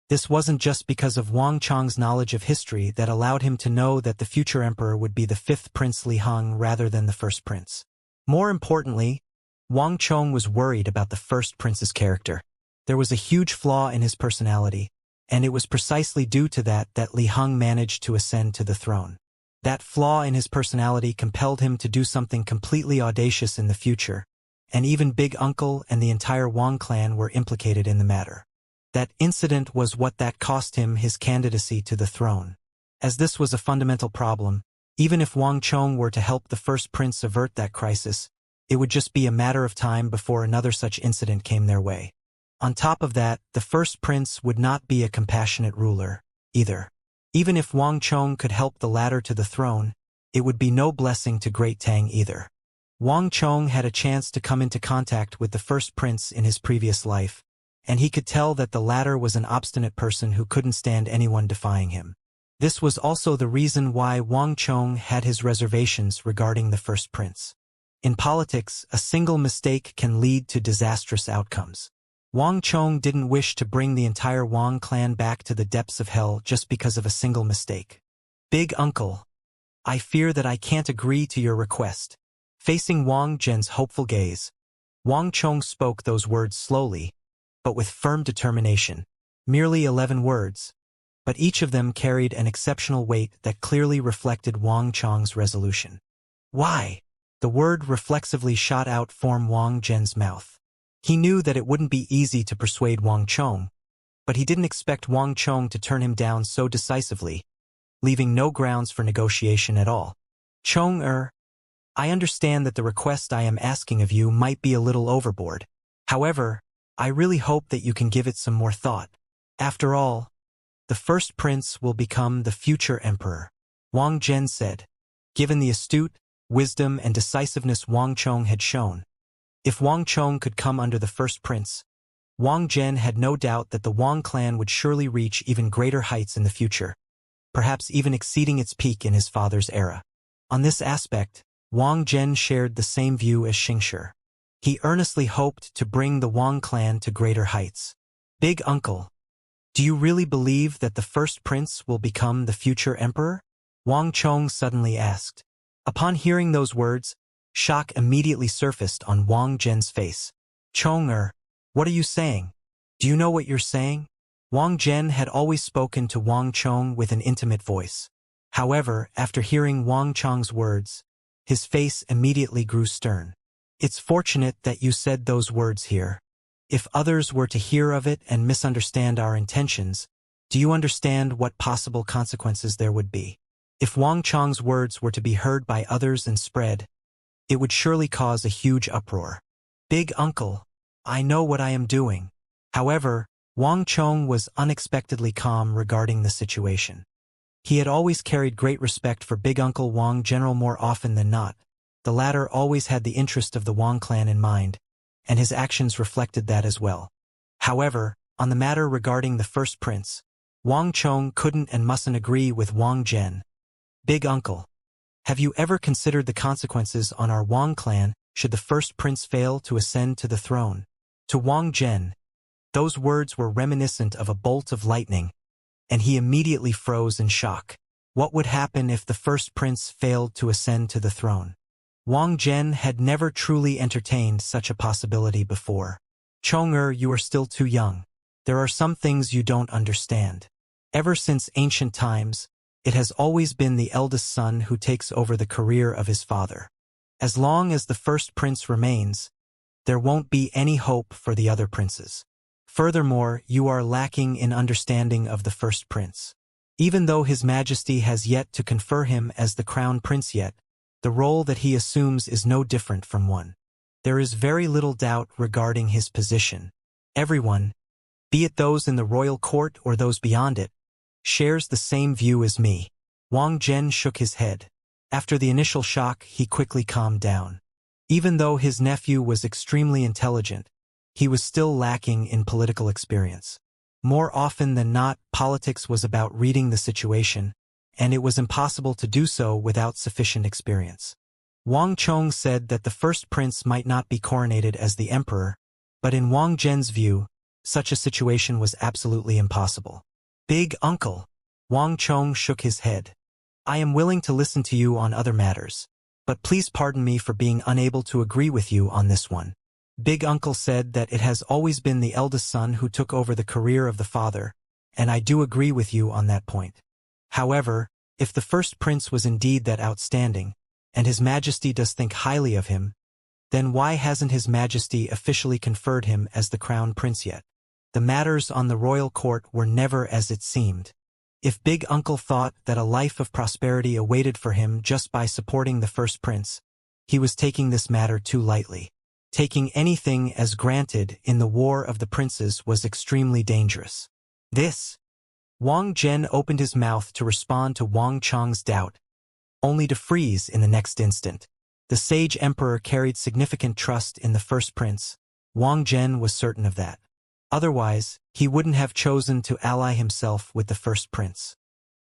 This wasn't just because of Wang Chong's knowledge of history that allowed him to know that the future emperor would be the 5th Prince Li Heng rather than the first prince. More importantly, Wang Chong was worried about the first prince's character. There was a huge flaw in his personality, and it was precisely due to that Li Heng managed to ascend to the throne. That flaw in his personality compelled him to do something completely audacious in the future, and even Big Uncle and the entire Wang clan were implicated in the matter. That incident was what that cost him his candidacy to the throne. As this was a fundamental problem, even if Wang Chong were to help the first prince avert that crisis, it would just be a matter of time before another such incident came their way. On top of that, the first prince would not be a compassionate ruler, either. Even if Wang Chong could help the latter to the throne, it would be no blessing to Great Tang either. Wang Chong had a chance to come into contact with the first prince in his previous life, and he could tell that the latter was an obstinate person who couldn't stand anyone defying him. This was also the reason why Wang Chong had his reservations regarding the first prince. In politics, a single mistake can lead to disastrous outcomes. Wang Chong didn't wish to bring the entire Wang clan back to the depths of hell just because of a single mistake. Big Uncle, I fear that I can't agree to your request. Facing Wang Zhen's hopeful gaze, Wang Chong spoke those words slowly, but with firm determination. Merely 11 words, but each of them carried an exceptional weight that clearly reflected Wang Chong's resolution. Why? The word reflexively shot out from Wang Zhen's mouth. He knew that it wouldn't be easy to persuade Wang Chong, but he didn't expect Wang Chong to turn him down so decisively, leaving no grounds for negotiation at all. Chong, I understand that the request I am asking of you might be a little overboard. However, I really hope that you can give it some more thought. After all, the first prince will become the future emperor, Wang Zhen said. Given the astute wisdom and decisiveness Wang Chong had shown, if Wang Chong could come under the first prince, Wang Zhen had no doubt that the Wang clan would surely reach even greater heights in the future, perhaps even exceeding its peak in his father's era. On this aspect, Wang Zhen shared the same view as Xianxia. He earnestly hoped to bring the Wang clan to greater heights. Big uncle, do you really believe that the first prince will become the future emperor? Wang Chong suddenly asked. Upon hearing those words, shock immediately surfaced on Wang Zhen's face. Chong, what are you saying? Do you know what you're saying? Wang Zhen had always spoken to Wang Chong with an intimate voice. However, after hearing Wang Chong's words, his face immediately grew stern. It's fortunate that you said those words here. If others were to hear of it and misunderstand our intentions, do you understand what possible consequences there would be? If Wang Chong's words were to be heard by others and spread, it would surely cause a huge uproar. Big uncle, I know what I am doing. However, Wang Chong was unexpectedly calm regarding the situation. He had always carried great respect for Big Uncle Wang General more often than not. The latter always had the interest of the Wang clan in mind, and his actions reflected that as well. However, on the matter regarding the first prince, Wang Chong couldn't and mustn't agree with Wang Zhen. Big uncle, have you ever considered the consequences on our Wang clan should the first prince fail to ascend to the throne? To Wang Zhen, those words were reminiscent of a bolt of lightning, and he immediately froze in shock. What would happen if the first prince failed to ascend to the throne? Wang Zhen had never truly entertained such a possibility before. Chong, you are still too young. There are some things you don't understand. Ever since ancient times, it has always been the eldest son who takes over the career of his father. As long as the first prince remains, there won't be any hope for the other princes. Furthermore, you are lacking in understanding of the first prince. Even though His Majesty has yet to confer him as the crown prince yet, the role that he assumes is no different from one. There is very little doubt regarding his position. Everyone, be it those in the royal court or those beyond it, shares the same view as me. Wang Zhen shook his head. After the initial shock, he quickly calmed down. Even though his nephew was extremely intelligent, he was still lacking in political experience. More often than not, politics was about reading the situation, and it was impossible to do so without sufficient experience. Wang Chong said that the first prince might not be coronated as the emperor, but in Wang Zhen's view, such a situation was absolutely impossible. Big uncle, Wang Chong shook his head. I am willing to listen to you on other matters, but please pardon me for being unable to agree with you on this one. Big uncle said that it has always been the eldest son who took over the career of the father, and I do agree with you on that point. However, if the first prince was indeed that outstanding, and His Majesty does think highly of him, then why hasn't His Majesty officially conferred him as the crown prince yet? The matters on the royal court were never as it seemed. If Big Uncle thought that a life of prosperity awaited for him just by supporting the first prince, he was taking this matter too lightly. Taking anything as granted in the War of the Princes was extremely dangerous. Wang Zhen opened his mouth to respond to Wang Chong's doubt, only to freeze in the next instant. The sage emperor carried significant trust in the first prince. Wang Zhen was certain of that. Otherwise, he wouldn't have chosen to ally himself with the first prince.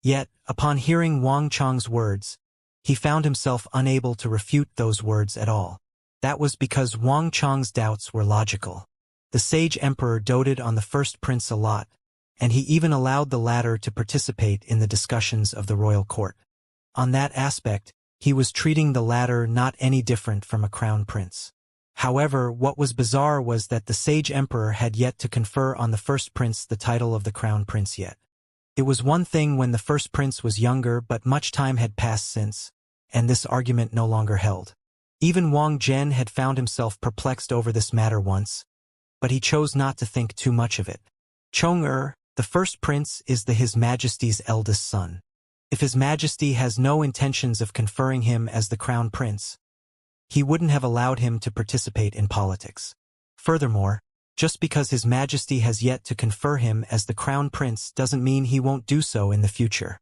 Yet, upon hearing Wang Chong's words, he found himself unable to refute those words at all. That was because Wang Chong's doubts were logical. The sage emperor doted on the first prince a lot, and he even allowed the latter to participate in the discussions of the royal court. On that aspect, he was treating the latter not any different from a crown prince. However, what was bizarre was that the sage emperor had yet to confer on the first prince the title of the crown prince yet. It was one thing when the first prince was younger, but much time had passed since, and this argument no longer held. Even Wang Zhen had found himself perplexed over this matter once, but he chose not to think too much of it. Chong-er, the first prince, is His Majesty's eldest son. If His Majesty has no intentions of conferring him as the crown prince, he wouldn't have allowed him to participate in politics. Furthermore, just because His Majesty has yet to confer him as the crown prince doesn't mean he won't do so in the future.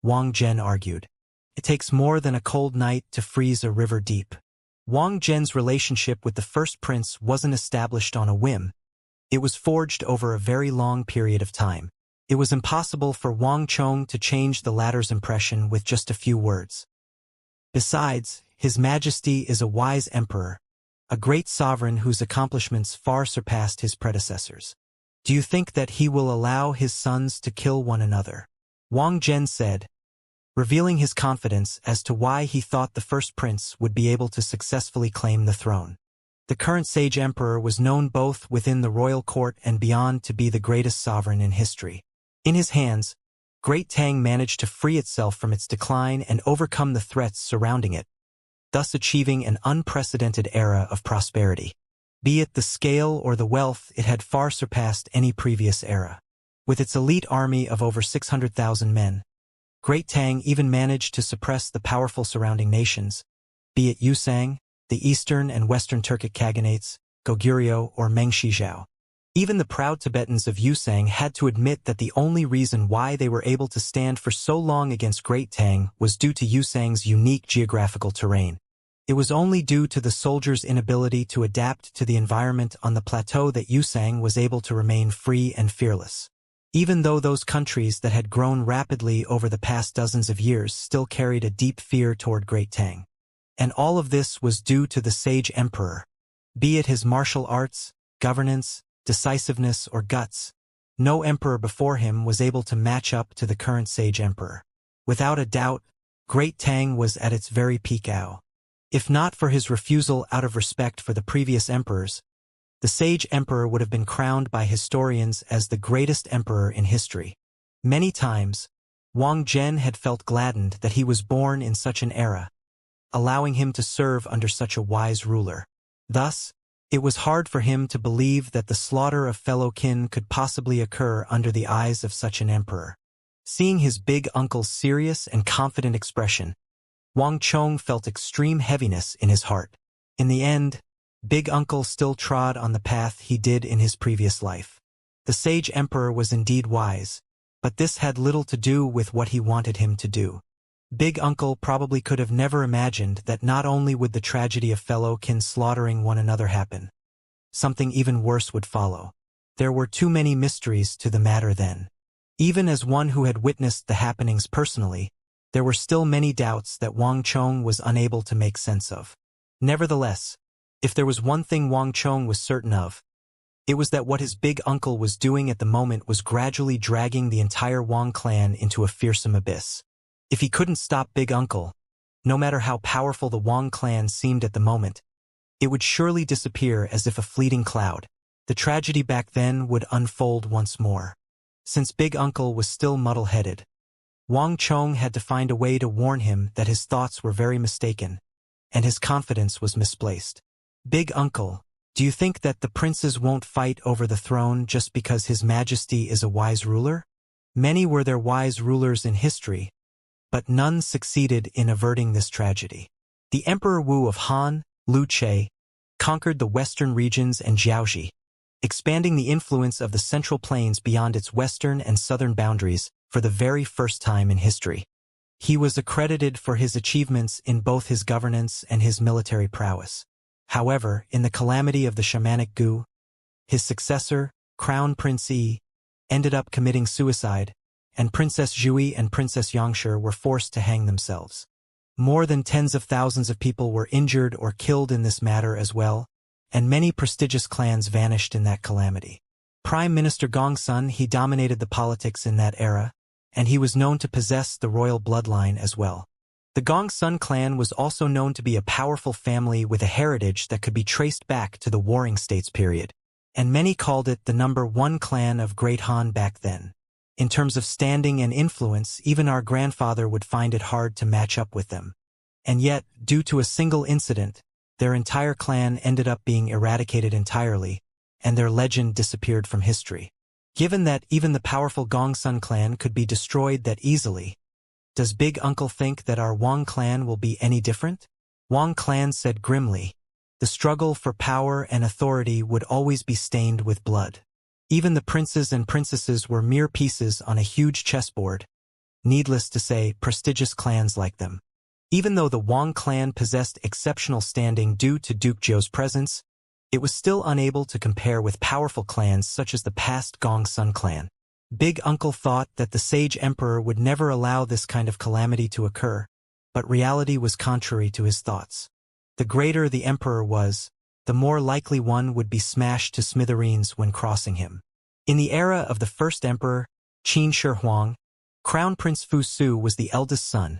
Wang Zhen argued. It takes more than a cold night to freeze a river deep. Wang Zhen's relationship with the first prince wasn't established on a whim. It was forged over a very long period of time. It was impossible for Wang Chong to change the latter's impression with just a few words. Besides, His Majesty is a wise emperor, a great sovereign whose accomplishments far surpassed his predecessors. Do you think that he will allow his sons to kill one another? Wang Zhen said, revealing his confidence as to why he thought the first prince would be able to successfully claim the throne. The current sage emperor was known both within the royal court and beyond to be the greatest sovereign in history. In his hands, Great Tang managed to free itself from its decline and overcome the threats surrounding it, thus achieving an unprecedented era of prosperity. Be it the scale or the wealth, it had far surpassed any previous era. With its elite army of over 600,000 men, Great Tang even managed to suppress the powerful surrounding nations, be it Yusang, the eastern and western Turkic Khaganates, Goguryeo, or Mengshizhao. Even the proud Tibetans of Yusang had to admit that the only reason why they were able to stand for so long against Great Tang was due to Yusang's unique geographical terrain. It was only due to the soldiers' inability to adapt to the environment on the plateau that Yusang was able to remain free and fearless. Even though those countries that had grown rapidly over the past dozens of years still carried a deep fear toward Great Tang. And all of this was due to the sage emperor. Be it his martial arts, governance, decisiveness, or guts, no emperor before him was able to match up to the current sage emperor. Without a doubt, Great Tang was at its very peak hour. If not for his refusal out of respect for the previous emperors, the sage emperor would have been crowned by historians as the greatest emperor in history. Many times, Wang Zhen had felt gladdened that he was born in such an era, allowing him to serve under such a wise ruler. Thus, it was hard for him to believe that the slaughter of fellow kin could possibly occur under the eyes of such an emperor. Seeing his big uncle's serious and confident expression, Wang Chong felt extreme heaviness in his heart. In the end, Big Uncle still trod on the path he did in his previous life. The sage emperor was indeed wise, but this had little to do with what he wanted him to do. Big Uncle probably could have never imagined that not only would the tragedy of fellow kin slaughtering one another happen, something even worse would follow. There were too many mysteries to the matter then. Even as one who had witnessed the happenings personally, there were still many doubts that Wang Chong was unable to make sense of. Nevertheless, if there was one thing Wang Chong was certain of, it was that what his big uncle was doing at the moment was gradually dragging the entire Wang clan into a fearsome abyss. If he couldn't stop Big Uncle, no matter how powerful the Wang clan seemed at the moment, it would surely disappear as if a fleeting cloud. The tragedy back then would unfold once more. Since Big Uncle was still muddle-headed, Wang Chong had to find a way to warn him that his thoughts were very mistaken, and his confidence was misplaced. Big Uncle, do you think that the princes won't fight over the throne just because His Majesty is a wise ruler? Many were there wise rulers in history, but none succeeded in averting this tragedy. The Emperor Wu of Han, Lu Che, conquered the western regions and Jiaoxi, expanding the influence of the Central Plains beyond its western and southern boundaries for the very first time in history. He was accredited for his achievements in both his governance and his military prowess. However, in the calamity of the shamanic Gu, his successor, Crown Prince Yi, ended up committing suicide, and Princess Zhui and Princess Xianxia were forced to hang themselves. More than tens of thousands of people were injured or killed in this matter as well, and many prestigious clans vanished in that calamity. Prime Minister Gongsun, he dominated the politics in that era, and he was known to possess the royal bloodline as well. The Gongsun clan was also known to be a powerful family with a heritage that could be traced back to the Warring States period, and many called it the #1 clan of Great Han back then. In terms of standing and influence, even our grandfather would find it hard to match up with them. And yet, due to a single incident, their entire clan ended up being eradicated entirely, and their legend disappeared from history. Given that even the powerful Gongsun clan could be destroyed that easily, does Big Uncle think that our Wang clan will be any different? Wang clan said grimly, the struggle for power and authority would always be stained with blood. Even the princes and princesses were mere pieces on a huge chessboard, needless to say, prestigious clans like them. Even though the Wang clan possessed exceptional standing due to Duke Zhou's presence, it was still unable to compare with powerful clans such as the past Gongsun clan. Big Uncle thought that the sage emperor would never allow this kind of calamity to occur, but reality was contrary to his thoughts. The greater the emperor was, the more likely one would be smashed to smithereens when crossing him. In the era of the first emperor, Qin Shi Huang, Crown Prince Fu Su was the eldest son,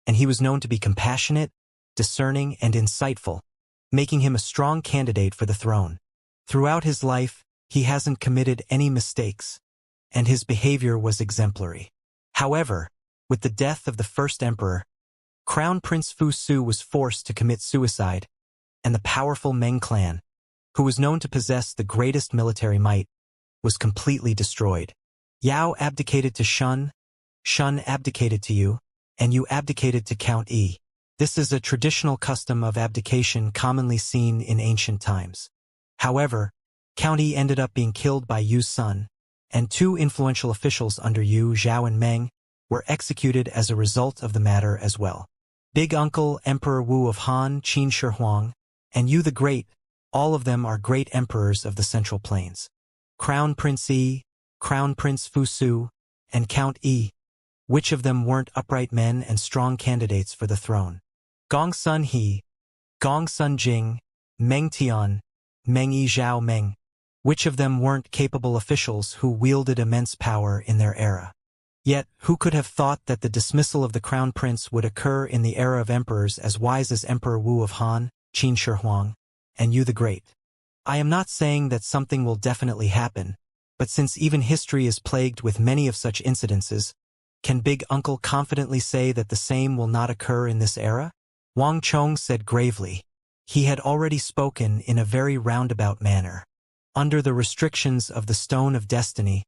and he was known to be compassionate, discerning, and insightful, making him a strong candidate for the throne. Throughout his life, he hasn't committed any mistakes, and his behavior was exemplary. However, with the death of the first emperor, Crown Prince Fu Su was forced to commit suicide, and the powerful Meng clan, who was known to possess the greatest military might, was completely destroyed. Yao abdicated to Shun, Shun abdicated to you, and you abdicated to Count Yi. This is a traditional custom of abdication commonly seen in ancient times. However, Count Yi ended up being killed by Yu's son, and two influential officials under Yu, Zhao and Meng, were executed as a result of the matter as well. Big Uncle Emperor Wu of Han, Qin Shi Huang, and Yu the Great, all of them are great emperors of the Central Plains. Crown Prince Yi, Crown Prince Fu Su, and Count Yi, which of them weren't upright men and strong candidates for the throne? Gongsun He, Gongsun Jing, Meng Tian, Meng Yi Zhao Meng, which of them weren't capable officials who wielded immense power in their era? Yet, who could have thought that the dismissal of the crown prince would occur in the era of emperors as wise as Emperor Wu of Han, Qin Shi Huang, and Yu the Great? I am not saying that something will definitely happen, but since even history is plagued with many of such incidences, can Big Uncle confidently say that the same will not occur in this era? Wang Chong said gravely. He had already spoken in a very roundabout manner. Under the restrictions of the Stone of Destiny,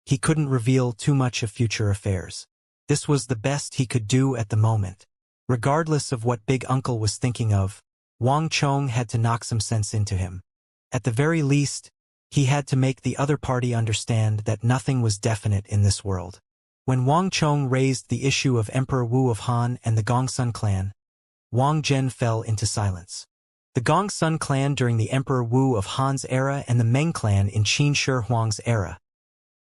he couldn't reveal too much of future affairs. This was the best he could do at the moment. Regardless of what Big Uncle was thinking of, Wang Chong had to knock some sense into him. At the very least, he had to make the other party understand that nothing was definite in this world. When Wang Chong raised the issue of Emperor Wu of Han and the Gongsun clan, Wang Zhen fell into silence. The Gongsun clan during the Emperor Wu of Han's era and the Meng clan in Qin Shi Huang's era.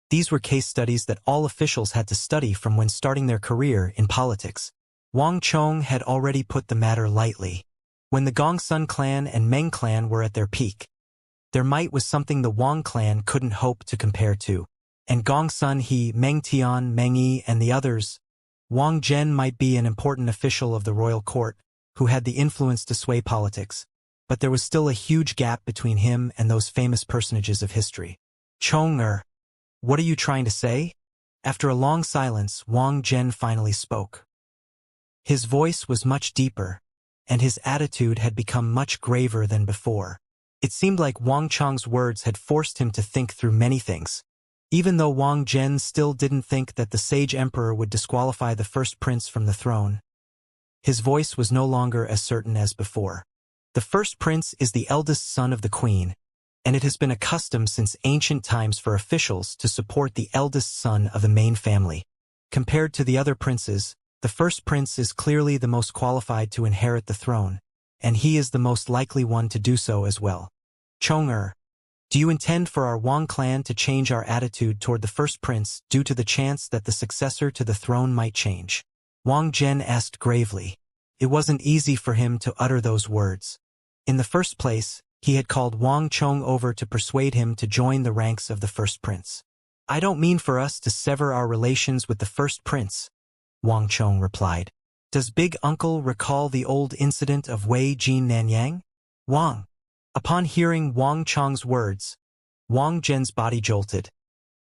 These were case studies that all officials had to study from when starting their career in politics. Wang Chong had already put the matter lightly. When the Gongsun clan and Meng clan were at their peak, their might was something the Wang clan couldn't hope to compare to. And Gongsun He, Meng Tian, Meng Yi, and the others, Wang Zhen might be an important official of the royal court who had the influence to sway politics, but there was still a huge gap between him and those famous personages of history. Chong-er, what are you trying to say? After a long silence, Wang Zhen finally spoke. His voice was much deeper, and his attitude had become much graver than before. It seemed like Wang Chong's words had forced him to think through many things. Even though Wang Zhen still didn't think that the sage emperor would disqualify the first prince from the throne, his voice was no longer as certain as before. The first prince is the eldest son of the queen, and it has been a custom since ancient times for officials to support the eldest son of the main family. Compared to the other princes, the first prince is clearly the most qualified to inherit the throne, and he is the most likely one to do so as well. Chong-er, do you intend for our Wang clan to change our attitude toward the first prince due to the chance that the successor to the throne might change? Wang Zhen asked gravely. It wasn't easy for him to utter those words. In the first place, he had called Wang Chong over to persuade him to join the ranks of the first prince. I don't mean for us to sever our relations with the first prince, Wang Chong replied. Does Big Uncle recall the old incident of Wei Jin Nanyang? Wang. Upon hearing Wang Chong's words, Wang Zhen's body jolted,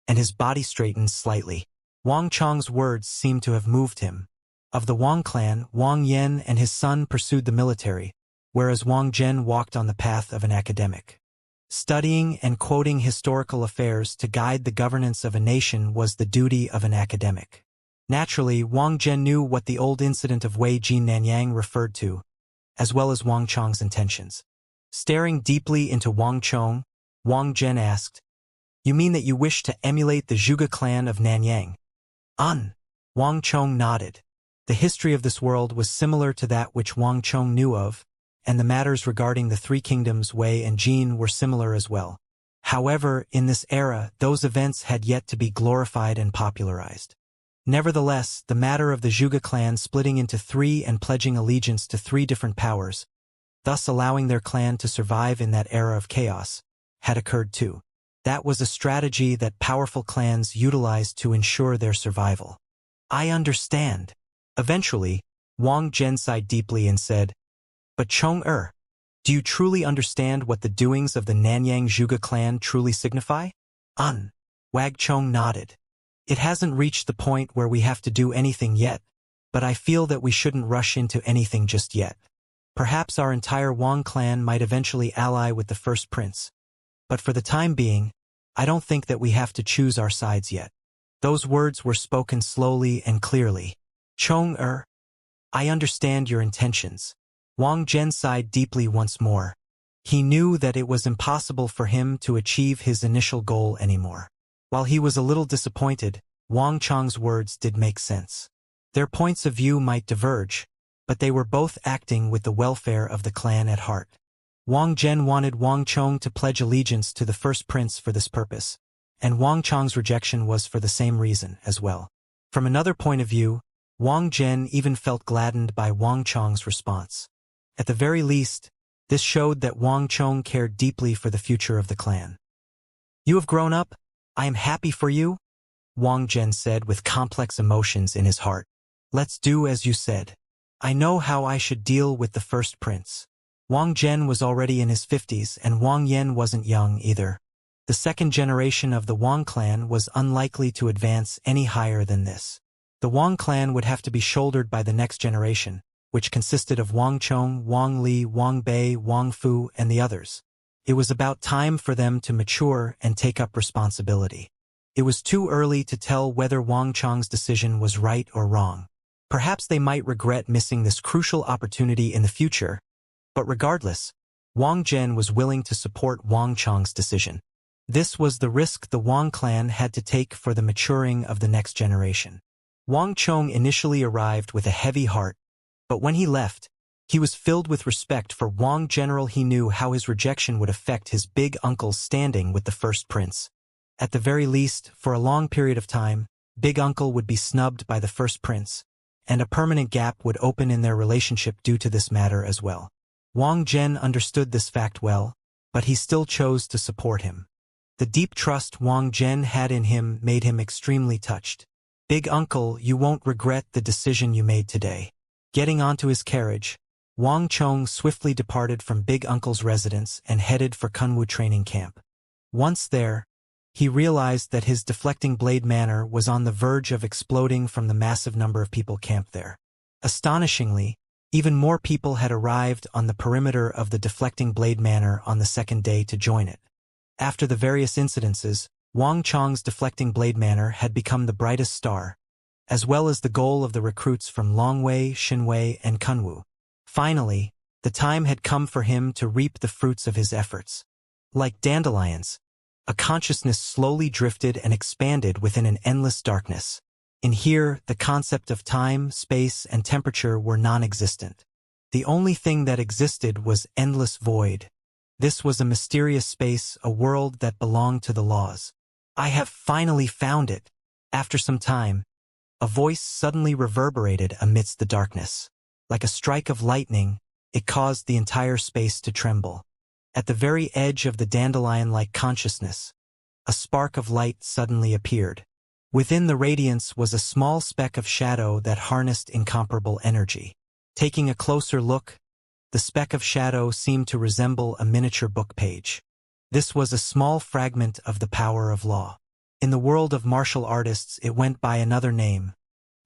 and his body straightened slightly. Wang Chong's words seemed to have moved him. Of the Wang clan, Wang Yan and his son pursued the military, whereas Wang Zhen walked on the path of an academic. Studying and quoting historical affairs to guide the governance of a nation was the duty of an academic. Naturally, Wang Zhen knew what the old incident of Wei Jin Nanyang referred to, as well as Wang Chong's intentions. Staring deeply into Wang Chong, Wang Zhen asked, "You mean that you wish to emulate the Zhuge clan of Nanyang?" Wang Chong nodded. The history of this world was similar to that which Wang Chong knew of, and the matters regarding the three kingdoms Wei and Jin were similar as well. However, in this era, those events had yet to be glorified and popularized. Nevertheless, the matter of the Zhuge clan splitting into three and pledging allegiance to three different powers, thus allowing their clan to survive in that era of chaos, had occurred too. That was a strategy that powerful clans utilized to ensure their survival. I understand. Eventually, Wang Zhen sighed deeply and said, "But Chong-er, do you truly understand what the doings of the Nanyang Zhuge clan truly signify?" Wang Chong nodded. "It hasn't reached the point where we have to do anything yet, but I feel that we shouldn't rush into anything just yet. Perhaps our entire Wang clan might eventually ally with the first prince. But for the time being, I don't think that we have to choose our sides yet." Those words were spoken slowly and clearly. "Chong-er, I understand your intentions." Wang Zhen sighed deeply once more. He knew that it was impossible for him to achieve his initial goal anymore. While he was a little disappointed, Wang Chong's words did make sense. Their points of view might diverge, but they were both acting with the welfare of the clan at heart. Wang Zhen wanted Wang Chong to pledge allegiance to the first prince for this purpose, and Wang Chong's rejection was for the same reason as well. From another point of view, Wang Zhen even felt gladdened by Wang Chong's response. At the very least, this showed that Wang Chong cared deeply for the future of the clan. "You have grown up. I am happy for you," Wang Zhen said with complex emotions in his heart. "Let's do as you said. I know how I should deal with the first prince." Wang Zhen was already in his 50s and Wang Yan wasn't young either. The second generation of the Wang clan was unlikely to advance any higher than this. The Wang clan would have to be shouldered by the next generation, which consisted of Wang Chong, Wang Li, Wang Bei, Wang Fu, and the others. It was about time for them to mature and take up responsibility. It was too early to tell whether Wang Chong's decision was right or wrong. Perhaps they might regret missing this crucial opportunity in the future, but regardless, Wang Zhen was willing to support Wang Chong's decision. This was the risk the Wang clan had to take for the maturing of the next generation. Wang Chong initially arrived with a heavy heart, but when he left, he was filled with respect for Wang General. He knew how his rejection would affect his big uncle's standing with the first prince. At the very least, for a long period of time, Big Uncle would be snubbed by the first prince, and a permanent gap would open in their relationship due to this matter as well. Wang Zhen understood this fact well, but he still chose to support him. The deep trust Wang Zhen had in him made him extremely touched. "Big Uncle, you won't regret the decision you made today." Getting onto his carriage, Wang Chong swiftly departed from Big Uncle's residence and headed for Kunwu training camp. Once there, he realized that his deflecting blade manor was on the verge of exploding from the massive number of people camped there. Astonishingly, even more people had arrived on the perimeter of the deflecting blade manor on the second day to join it. After the various incidences, Wang Chong's deflecting blade manor had become the brightest star, as well as the goal of the recruits from Longwei, Xinwei, and Kunwu. Finally, the time had come for him to reap the fruits of his efforts. Like dandelions, a consciousness slowly drifted and expanded within an endless darkness. In here, the concept of time, space, and temperature were non-existent. The only thing that existed was endless void. This was a mysterious space, a world that belonged to the laws. "I have finally found it." After some time, a voice suddenly reverberated amidst the darkness. Like a strike of lightning, it caused the entire space to tremble. At the very edge of the dandelion-like consciousness, a spark of light suddenly appeared. Within the radiance was a small speck of shadow that harnessed incomparable energy. Taking a closer look, the speck of shadow seemed to resemble a miniature book page. This was a small fragment of the power of law. In the world of martial artists, it went by another name,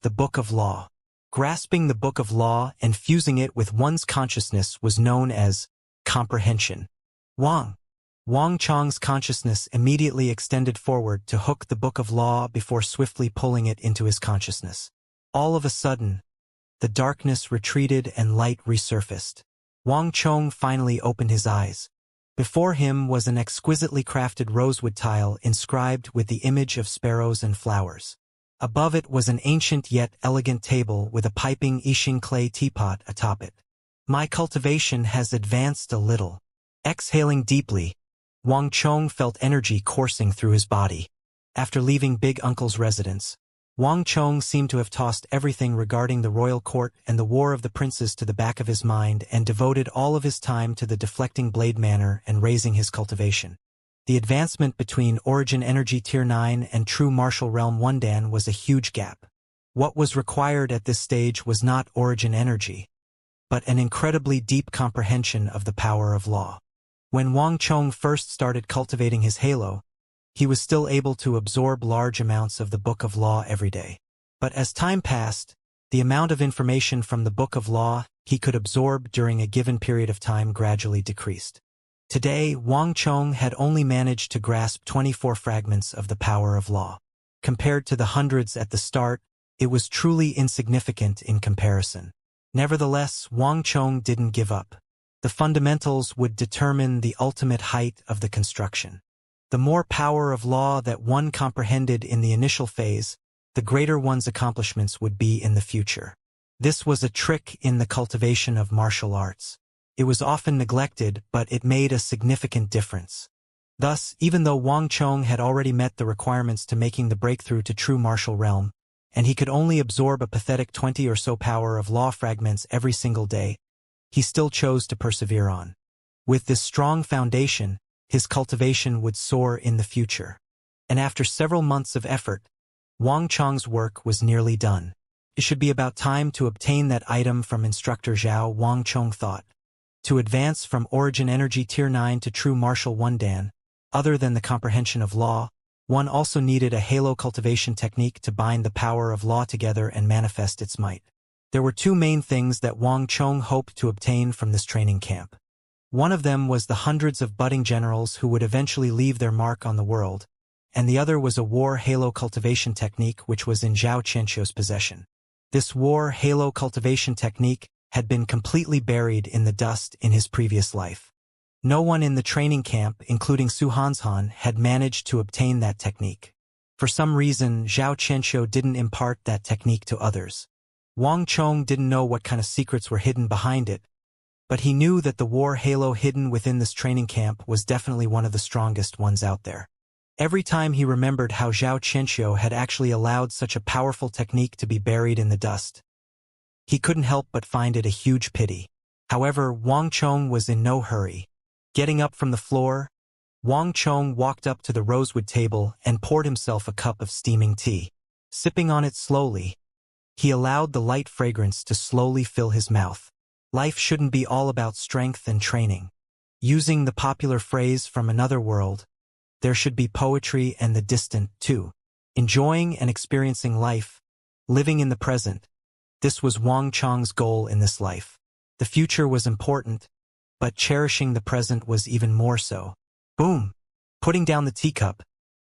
the Book of Law. Grasping the Book of Law and fusing it with one's consciousness was known as comprehension. Wang Chong's consciousness immediately extended forward to hook the Book of Law before swiftly pulling it into his consciousness. All of a sudden, the darkness retreated and light resurfaced. Wang Chong finally opened his eyes. Before him was an exquisitely crafted rosewood tile inscribed with the image of sparrows and flowers. Above it was an ancient yet elegant table with a piping Yixing clay teapot atop it. My cultivation has advanced a little. Exhaling deeply, Wang Chong felt energy coursing through his body. After leaving Big Uncle's residence, Wang Chong seemed to have tossed everything regarding the royal court and the War of the Princes to the back of his mind and devoted all of his time to the deflecting blade manner and raising his cultivation. The advancement between Origin Energy Tier 9 and True Martial Realm 1 Dan was a huge gap. What was required at this stage was not Origin Energy, but an incredibly deep comprehension of the power of law. When Wang Chong first started cultivating his halo, he was still able to absorb large amounts of the Book of Law every day. But as time passed, the amount of information from the Book of Law he could absorb during a given period of time gradually decreased. Today, Wang Chong had only managed to grasp 24 fragments of the power of law. Compared to the hundreds at the start, it was truly insignificant in comparison. Nevertheless, Wang Chong didn't give up. The fundamentals would determine the ultimate height of the construction. The more power of law that one comprehended in the initial phase, the greater one's accomplishments would be in the future. This was a trick in the cultivation of martial arts. It was often neglected, but it made a significant difference. Thus, even though Wang Chong had already met the requirements to making the breakthrough to true martial realm, and he could only absorb a pathetic 20 or so power of law fragments every single day, he still chose to persevere on. With this strong foundation, his cultivation would soar in the future. And after several months of effort, Wang Chong's work was nearly done. It should be about time to obtain that item from instructor Zhao, Wang Chong thought. To advance from Origin Energy Tier 9 to True Martial 1 Dan, other than the comprehension of law, one also needed a halo cultivation technique to bind the power of law together and manifest its might. There were two main things that Wang Chong hoped to obtain from this training camp. One of them was the hundreds of budding generals who would eventually leave their mark on the world, and the other was a war halo cultivation technique which was in Zhao Qianxiu's possession. This war halo cultivation technique had been completely buried in the dust in his previous life. No one in the training camp, including Su Hanshan, had managed to obtain that technique. For some reason, Zhao Qianxiu didn't impart that technique to others. Wang Chong didn't know what kind of secrets were hidden behind it, but he knew that the war halo hidden within this training camp was definitely one of the strongest ones out there. Every time he remembered how Zhao Qianxiu had actually allowed such a powerful technique to be buried in the dust, he couldn't help but find it a huge pity. However, Wang Chong was in no hurry. Getting up from the floor, Wang Chong walked up to the rosewood table and poured himself a cup of steaming tea. Sipping on it slowly, he allowed the light fragrance to slowly fill his mouth. Life shouldn't be all about strength and training. Using the popular phrase from another world, there should be poetry and the distant, too. Enjoying and experiencing life, living in the present. This was Wang Chong's goal in this life. The future was important, but cherishing the present was even more so. Boom! Putting down the teacup,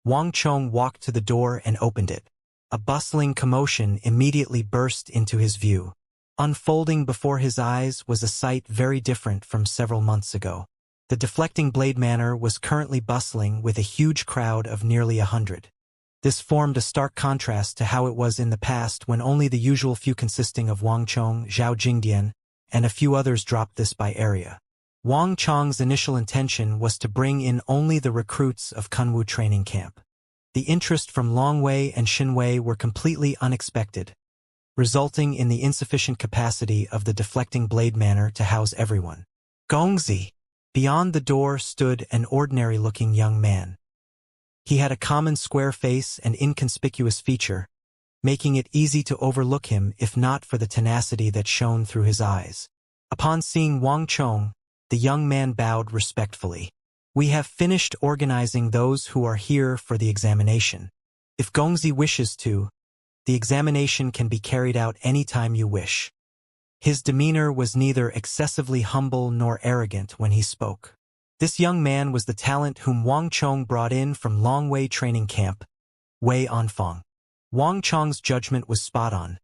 Wang Chong walked to the door and opened it. A bustling commotion immediately burst into his view. Unfolding before his eyes was a sight very different from several months ago. The deflecting blade manor was currently bustling with a huge crowd of nearly 100. This formed a stark contrast to how it was in the past when only the usual few consisting of Wang Chong, Zhao Jingdian, and a few others dropped this by area. Wang Chong's initial intention was to bring in only the recruits of Kunwu training camp. The interest from Longwei and Xinwei were completely unexpected, resulting in the insufficient capacity of the deflecting blade manor to house everyone. Gongzi! Beyond the door stood an ordinary-looking young man. He had a common square face and inconspicuous feature, making it easy to overlook him if not for the tenacity that shone through his eyes. Upon seeing Wang Chong, the young man bowed respectfully. "We have finished organizing those who are here for the examination. If Gongzi wishes to, the examination can be carried out any time you wish." His demeanor was neither excessively humble nor arrogant when he spoke. This young man was the talent whom Wang Chong brought in from Longwei training camp, Wei Anfang. Wang Chong's judgment was spot on.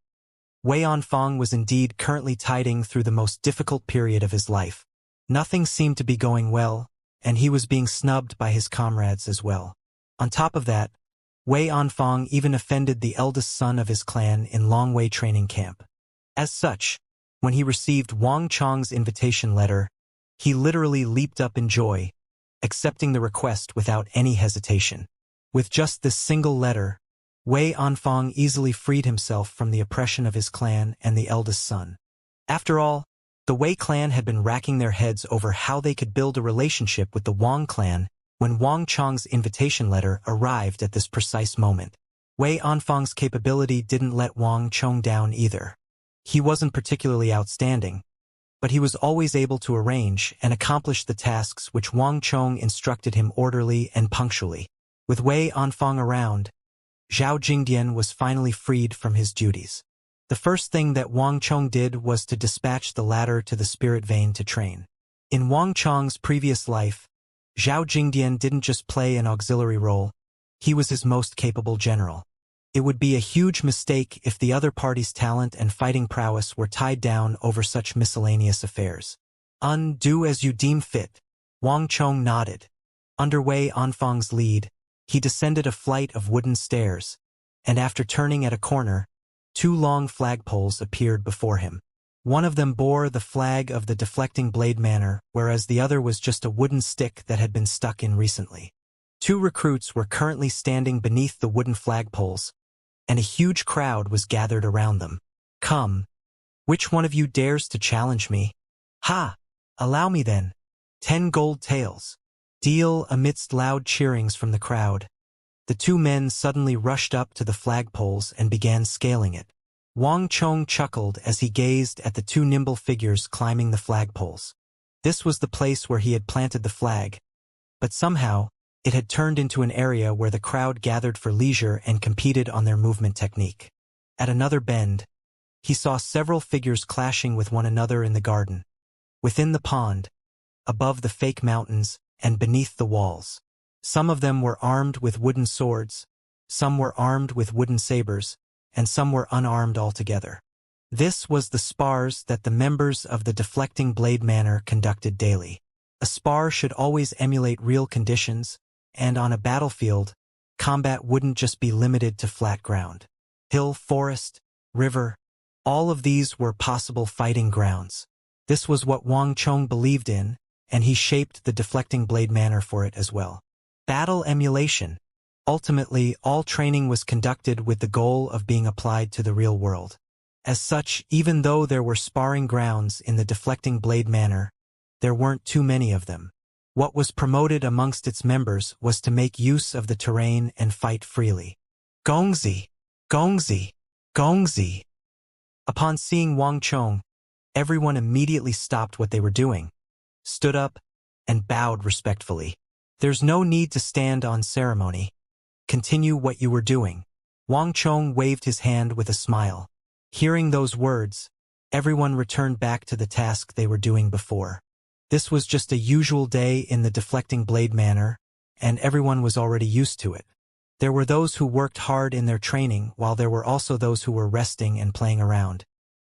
Wei Anfang was indeed currently tiding through the most difficult period of his life. Nothing seemed to be going well, and he was being snubbed by his comrades as well. On top of that, Wei Anfang even offended the eldest son of his clan in Longwei training camp. As such, when he received Wang Chong's invitation letter, he literally leaped up in joy, accepting the request without any hesitation. With just this single letter, Wei Anfang easily freed himself from the oppression of his clan and the eldest son. After all, the Wei clan had been racking their heads over how they could build a relationship with the Wang clan when Wang Chong's invitation letter arrived at this precise moment. Wei Anfang's capability didn't let Wang Chong down either. He wasn't particularly outstanding, but he was always able to arrange and accomplish the tasks which Wang Chong instructed him orderly and punctually. With Wei Anfang around, Zhao Jingdian was finally freed from his duties. The first thing that Wang Chong did was to dispatch the latter to the spirit vein to train. In Wang Chong's previous life, Zhao Jingdian didn't just play an auxiliary role, he was his most capable general. It would be a huge mistake if the other party's talent and fighting prowess were tied down over such miscellaneous affairs. "Do as you deem fit," Wang Chong nodded. Under Wei Anfang's lead, he descended a flight of wooden stairs, and after turning at a corner, 2 long flagpoles appeared before him. One of them bore the flag of the Deflecting Blade Manor, whereas the other was just a wooden stick that had been stuck in recently. 2 recruits were currently standing beneath the wooden flagpoles, and a huge crowd was gathered around them. "Come, which one of you dares to challenge me?" "Ha! Allow me then. 10 gold taels." Deal amidst loud cheerings from the crowd. The 2 men suddenly rushed up to the flagpoles and began scaling it. Wang Chong chuckled as he gazed at the 2 nimble figures climbing the flagpoles. This was the place where he had planted the flag, but somehow, it had turned into an area where the crowd gathered for leisure and competed on their movement technique. At another bend, he saw several figures clashing with one another in the garden, within the pond, above the fake mountains, and beneath the walls. Some of them were armed with wooden swords, some were armed with wooden sabers, and some were unarmed altogether. This was the spars that the members of the Deflecting Blade Manor conducted daily. A spar should always emulate real conditions, and on a battlefield, combat wouldn't just be limited to flat ground. Hill, forest, river, all of these were possible fighting grounds. This was what Wang Chong believed in, and he shaped the Deflecting Blade Manor for it as well. Battle emulation. Ultimately, all training was conducted with the goal of being applied to the real world. As such, even though there were sparring grounds in the Deflecting Blade Manor, there weren't too many of them. What was promoted amongst its members was to make use of the terrain and fight freely. "Gongzi! Gongzi! Gongzi!" Upon seeing Wang Chong, everyone immediately stopped what they were doing, stood up, and bowed respectfully. "There's no need to stand on ceremony. Continue what you were doing." Wang Chong waved his hand with a smile. Hearing those words, everyone returned back to the task they were doing before. This was just a usual day in the Deflecting Blade Manor, and everyone was already used to it. There were those who worked hard in their training, while there were also those who were resting and playing around.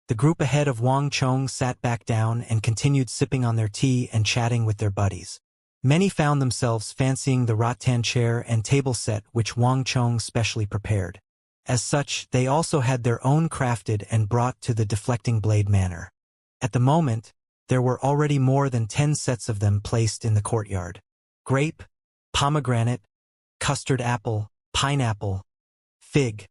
The group ahead of Wang Chong sat back down and continued sipping on their tea and chatting with their buddies. Many found themselves fancying the rattan chair and table set which Wang Chong specially prepared. As such, they also had their own crafted and brought to the Deflecting Blade Manor. At the moment, there were already more than 10 sets of them placed in the courtyard. Grape, pomegranate, custard apple, pineapple, fig,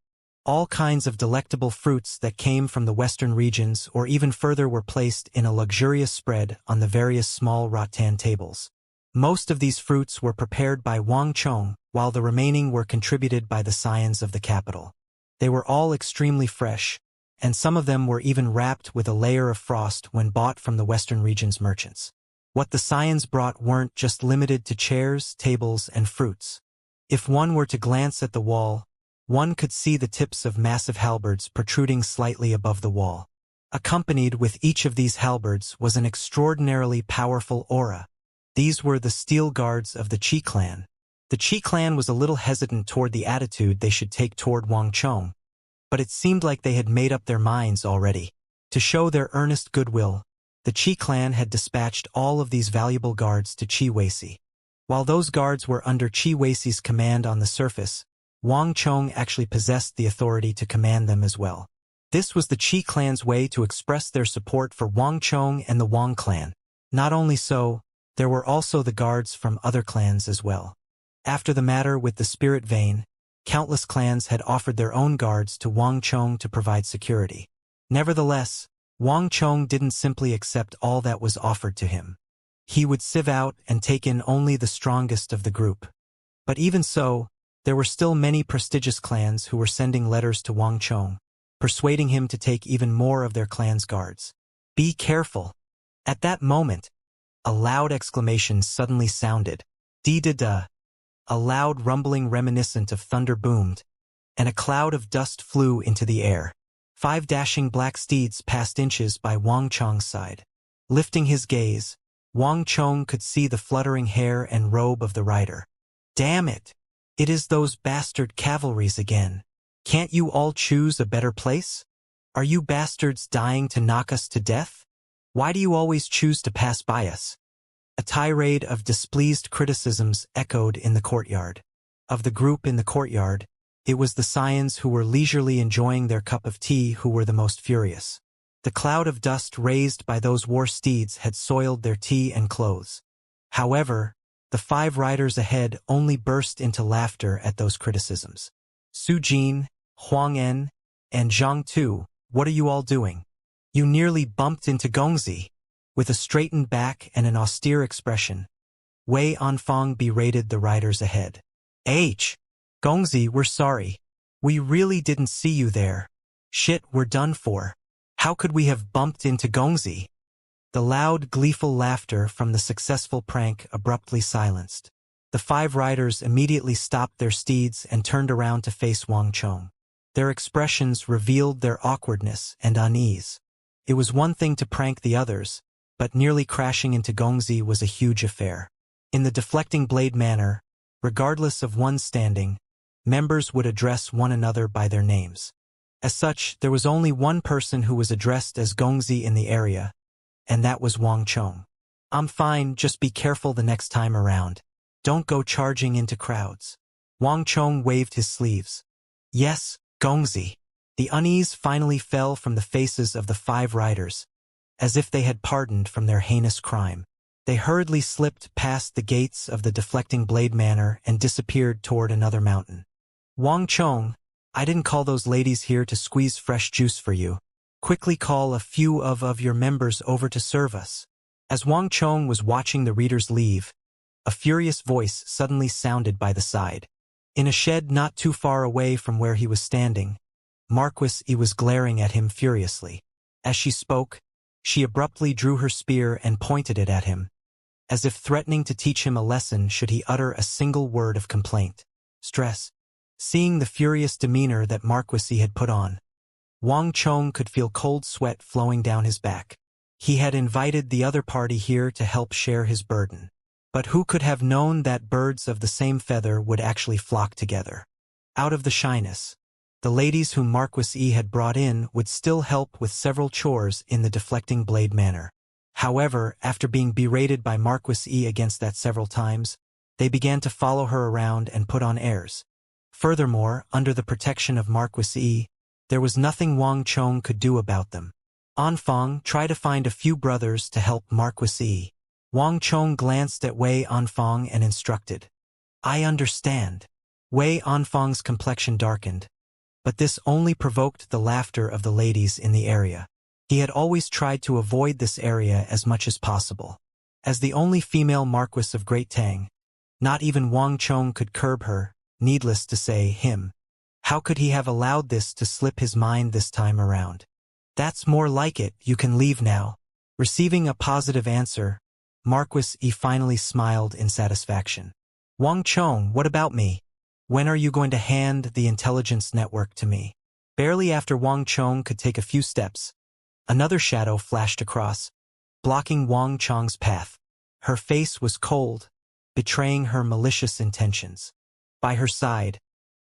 all kinds of delectable fruits that came from the western regions or even further were placed in a luxurious spread on the various small rattan tables. Most of these fruits were prepared by Wang Chong, while the remaining were contributed by the scions of the capital. They were all extremely fresh, and some of them were even wrapped with a layer of frost when bought from the Western region's merchants. What the scions brought weren't just limited to chairs, tables, and fruits. If one were to glance at the wall, one could see the tips of massive halberds protruding slightly above the wall. Accompanied with each of these halberds was an extraordinarily powerful aura. These were the steel guards of the Qi clan. The Qi clan was a little hesitant toward the attitude they should take toward Wang Chong, but it seemed like they had made up their minds already. To show their earnest goodwill, the Qi clan had dispatched all of these valuable guards to Qi Weici. While those guards were under Qi Weici's command on the surface, Wang Chong actually possessed the authority to command them as well. This was the Qi clan's way to express their support for Wang Chong and the Wang clan. Not only so, there were also the guards from other clans as well. After the matter with the spirit vein, countless clans had offered their own guards to Wang Chong to provide security. Nevertheless, Wang Chong didn't simply accept all that was offered to him. He would sieve out and take in only the strongest of the group. But even so, there were still many prestigious clans who were sending letters to Wang Chong, persuading him to take even more of their clan's guards. Be careful. At that moment, a loud exclamation suddenly sounded. Dee-da-da. A loud rumbling reminiscent of thunder boomed, and a cloud of dust flew into the air. 5 dashing black steeds passed inches by Wang Chong's side. Lifting his gaze, Wang Chong could see the fluttering hair and robe of the rider. Damn it! It is those bastard cavalries again. Can't you all choose a better place? Are you bastards dying to knock us to death? Why do you always choose to pass by us? A tirade of displeased criticisms echoed in the courtyard. Of the group in the courtyard, it was the scions who were leisurely enjoying their cup of tea who were the most furious. The cloud of dust raised by those war steeds had soiled their tea and clothes. However, the 5 riders ahead only burst into laughter at those criticisms. Su Jin, Huang En, and Zhang Tu, what are you all doing? You nearly bumped into Gongzi. With a straightened back and an austere expression, Wei Anfang berated the riders ahead. Gongzi, we're sorry. We really didn't see you there. Shit, we're done for. How could we have bumped into Gongzi? The loud, gleeful laughter from the successful prank abruptly silenced. The 5 riders immediately stopped their steeds and turned around to face Wang Chong. Their expressions revealed their awkwardness and unease. It was one thing to prank the others, but nearly crashing into Gongzi was a huge affair. In the deflecting blade manner, regardless of one's standing, members would address one another by their names. As such, there was only one person who was addressed as Gongzi in the area, and that was Wang Chong. I'm fine, just be careful the next time around. Don't go charging into crowds. Wang Chong waved his sleeves. Yes, Gongzi. The unease finally fell from the faces of the 5 riders, as if they had pardoned from their heinous crime. They hurriedly slipped past the gates of the deflecting blade manor and disappeared toward another mountain. Wang Chong, I didn't call those ladies here to squeeze fresh juice for you. Quickly call a few of your members over to serve us. As Wang Chong was watching the readers leave, a furious voice suddenly sounded by the side. In a shed not too far away from where he was standing, Marquis E was glaring at him furiously. As she spoke, she abruptly drew her spear and pointed it at him, as if threatening to teach him a lesson should he utter a single word of complaint. Stress. Seeing the furious demeanor that Marquis E had put on, Wang Chong could feel cold sweat flowing down his back. He had invited the other party here to help share his burden. But who could have known that birds of the same feather would actually flock together? Out of the shyness, the ladies whom Marquis E had brought in would still help with several chores in the deflecting blade manor. However, after being berated by Marquis E against that several times, they began to follow her around and put on airs. Furthermore, under the protection of Marquis E, there was nothing Wang Chong could do about them. Anfang, try to find a few brothers to help Marquis E. Wang Chong glanced at Wei Anfang and instructed. I understand. Wei Anfang's complexion darkened, but this only provoked the laughter of the ladies in the area. He had always tried to avoid this area as much as possible. As the only female Marquis of Great Tang, not even Wang Chong could curb her, needless to say, him. How could he have allowed this to slip his mind this time around? That's more like it, you can leave now. Receiving a positive answer, Marquis E finally smiled in satisfaction. Wang Chong, what about me? When are you going to hand the intelligence network to me? Barely after Wang Chong could take a few steps, another shadow flashed across, blocking Wang Chong's path. Her face was cold, betraying her malicious intentions. By her side,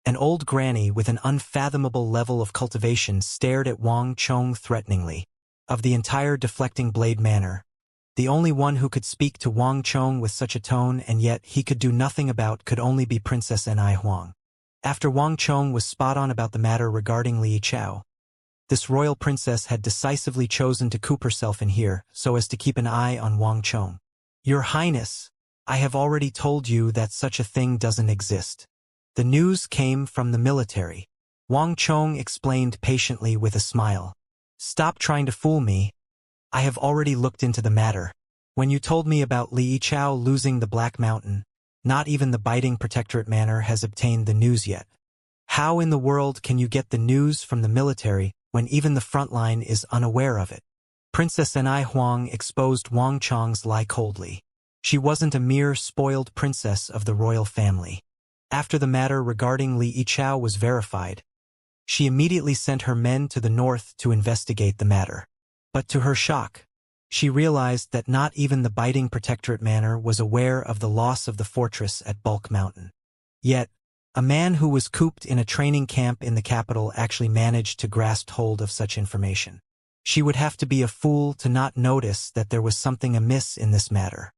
an old granny with an unfathomable level of cultivation stared at Wang Chong threateningly. Of the entire deflecting blade manor, the only one who could speak to Wang Chong with such a tone and yet he could do nothing about could only be Princess Ni Huang. After Wang Chong was spot on about the matter regarding Li Chao, this royal princess had decisively chosen to coop herself in here so as to keep an eye on Wang Chong. Your Highness, I have already told you that such a thing doesn't exist. The news came from the military. Wang Chong explained patiently with a smile. Stop trying to fool me. I have already looked into the matter. When you told me about Li Chao losing the Black Mountain, not even the Biting Protectorate Manor has obtained the news yet. How in the world can you get the news from the military when even the front line is unaware of it? Princess Ni Huang exposed Wang Chong's lie coldly. She wasn't a mere spoiled princess of the royal family. After the matter regarding Li Chao was verified, she immediately sent her men to the north to investigate the matter. But to her shock, she realized that not even the Biting Protectorate Manor was aware of the loss of the fortress at Bulk Mountain. Yet, a man who was cooped in a training camp in the capital actually managed to grasp hold of such information. She would have to be a fool to not notice that there was something amiss in this matter.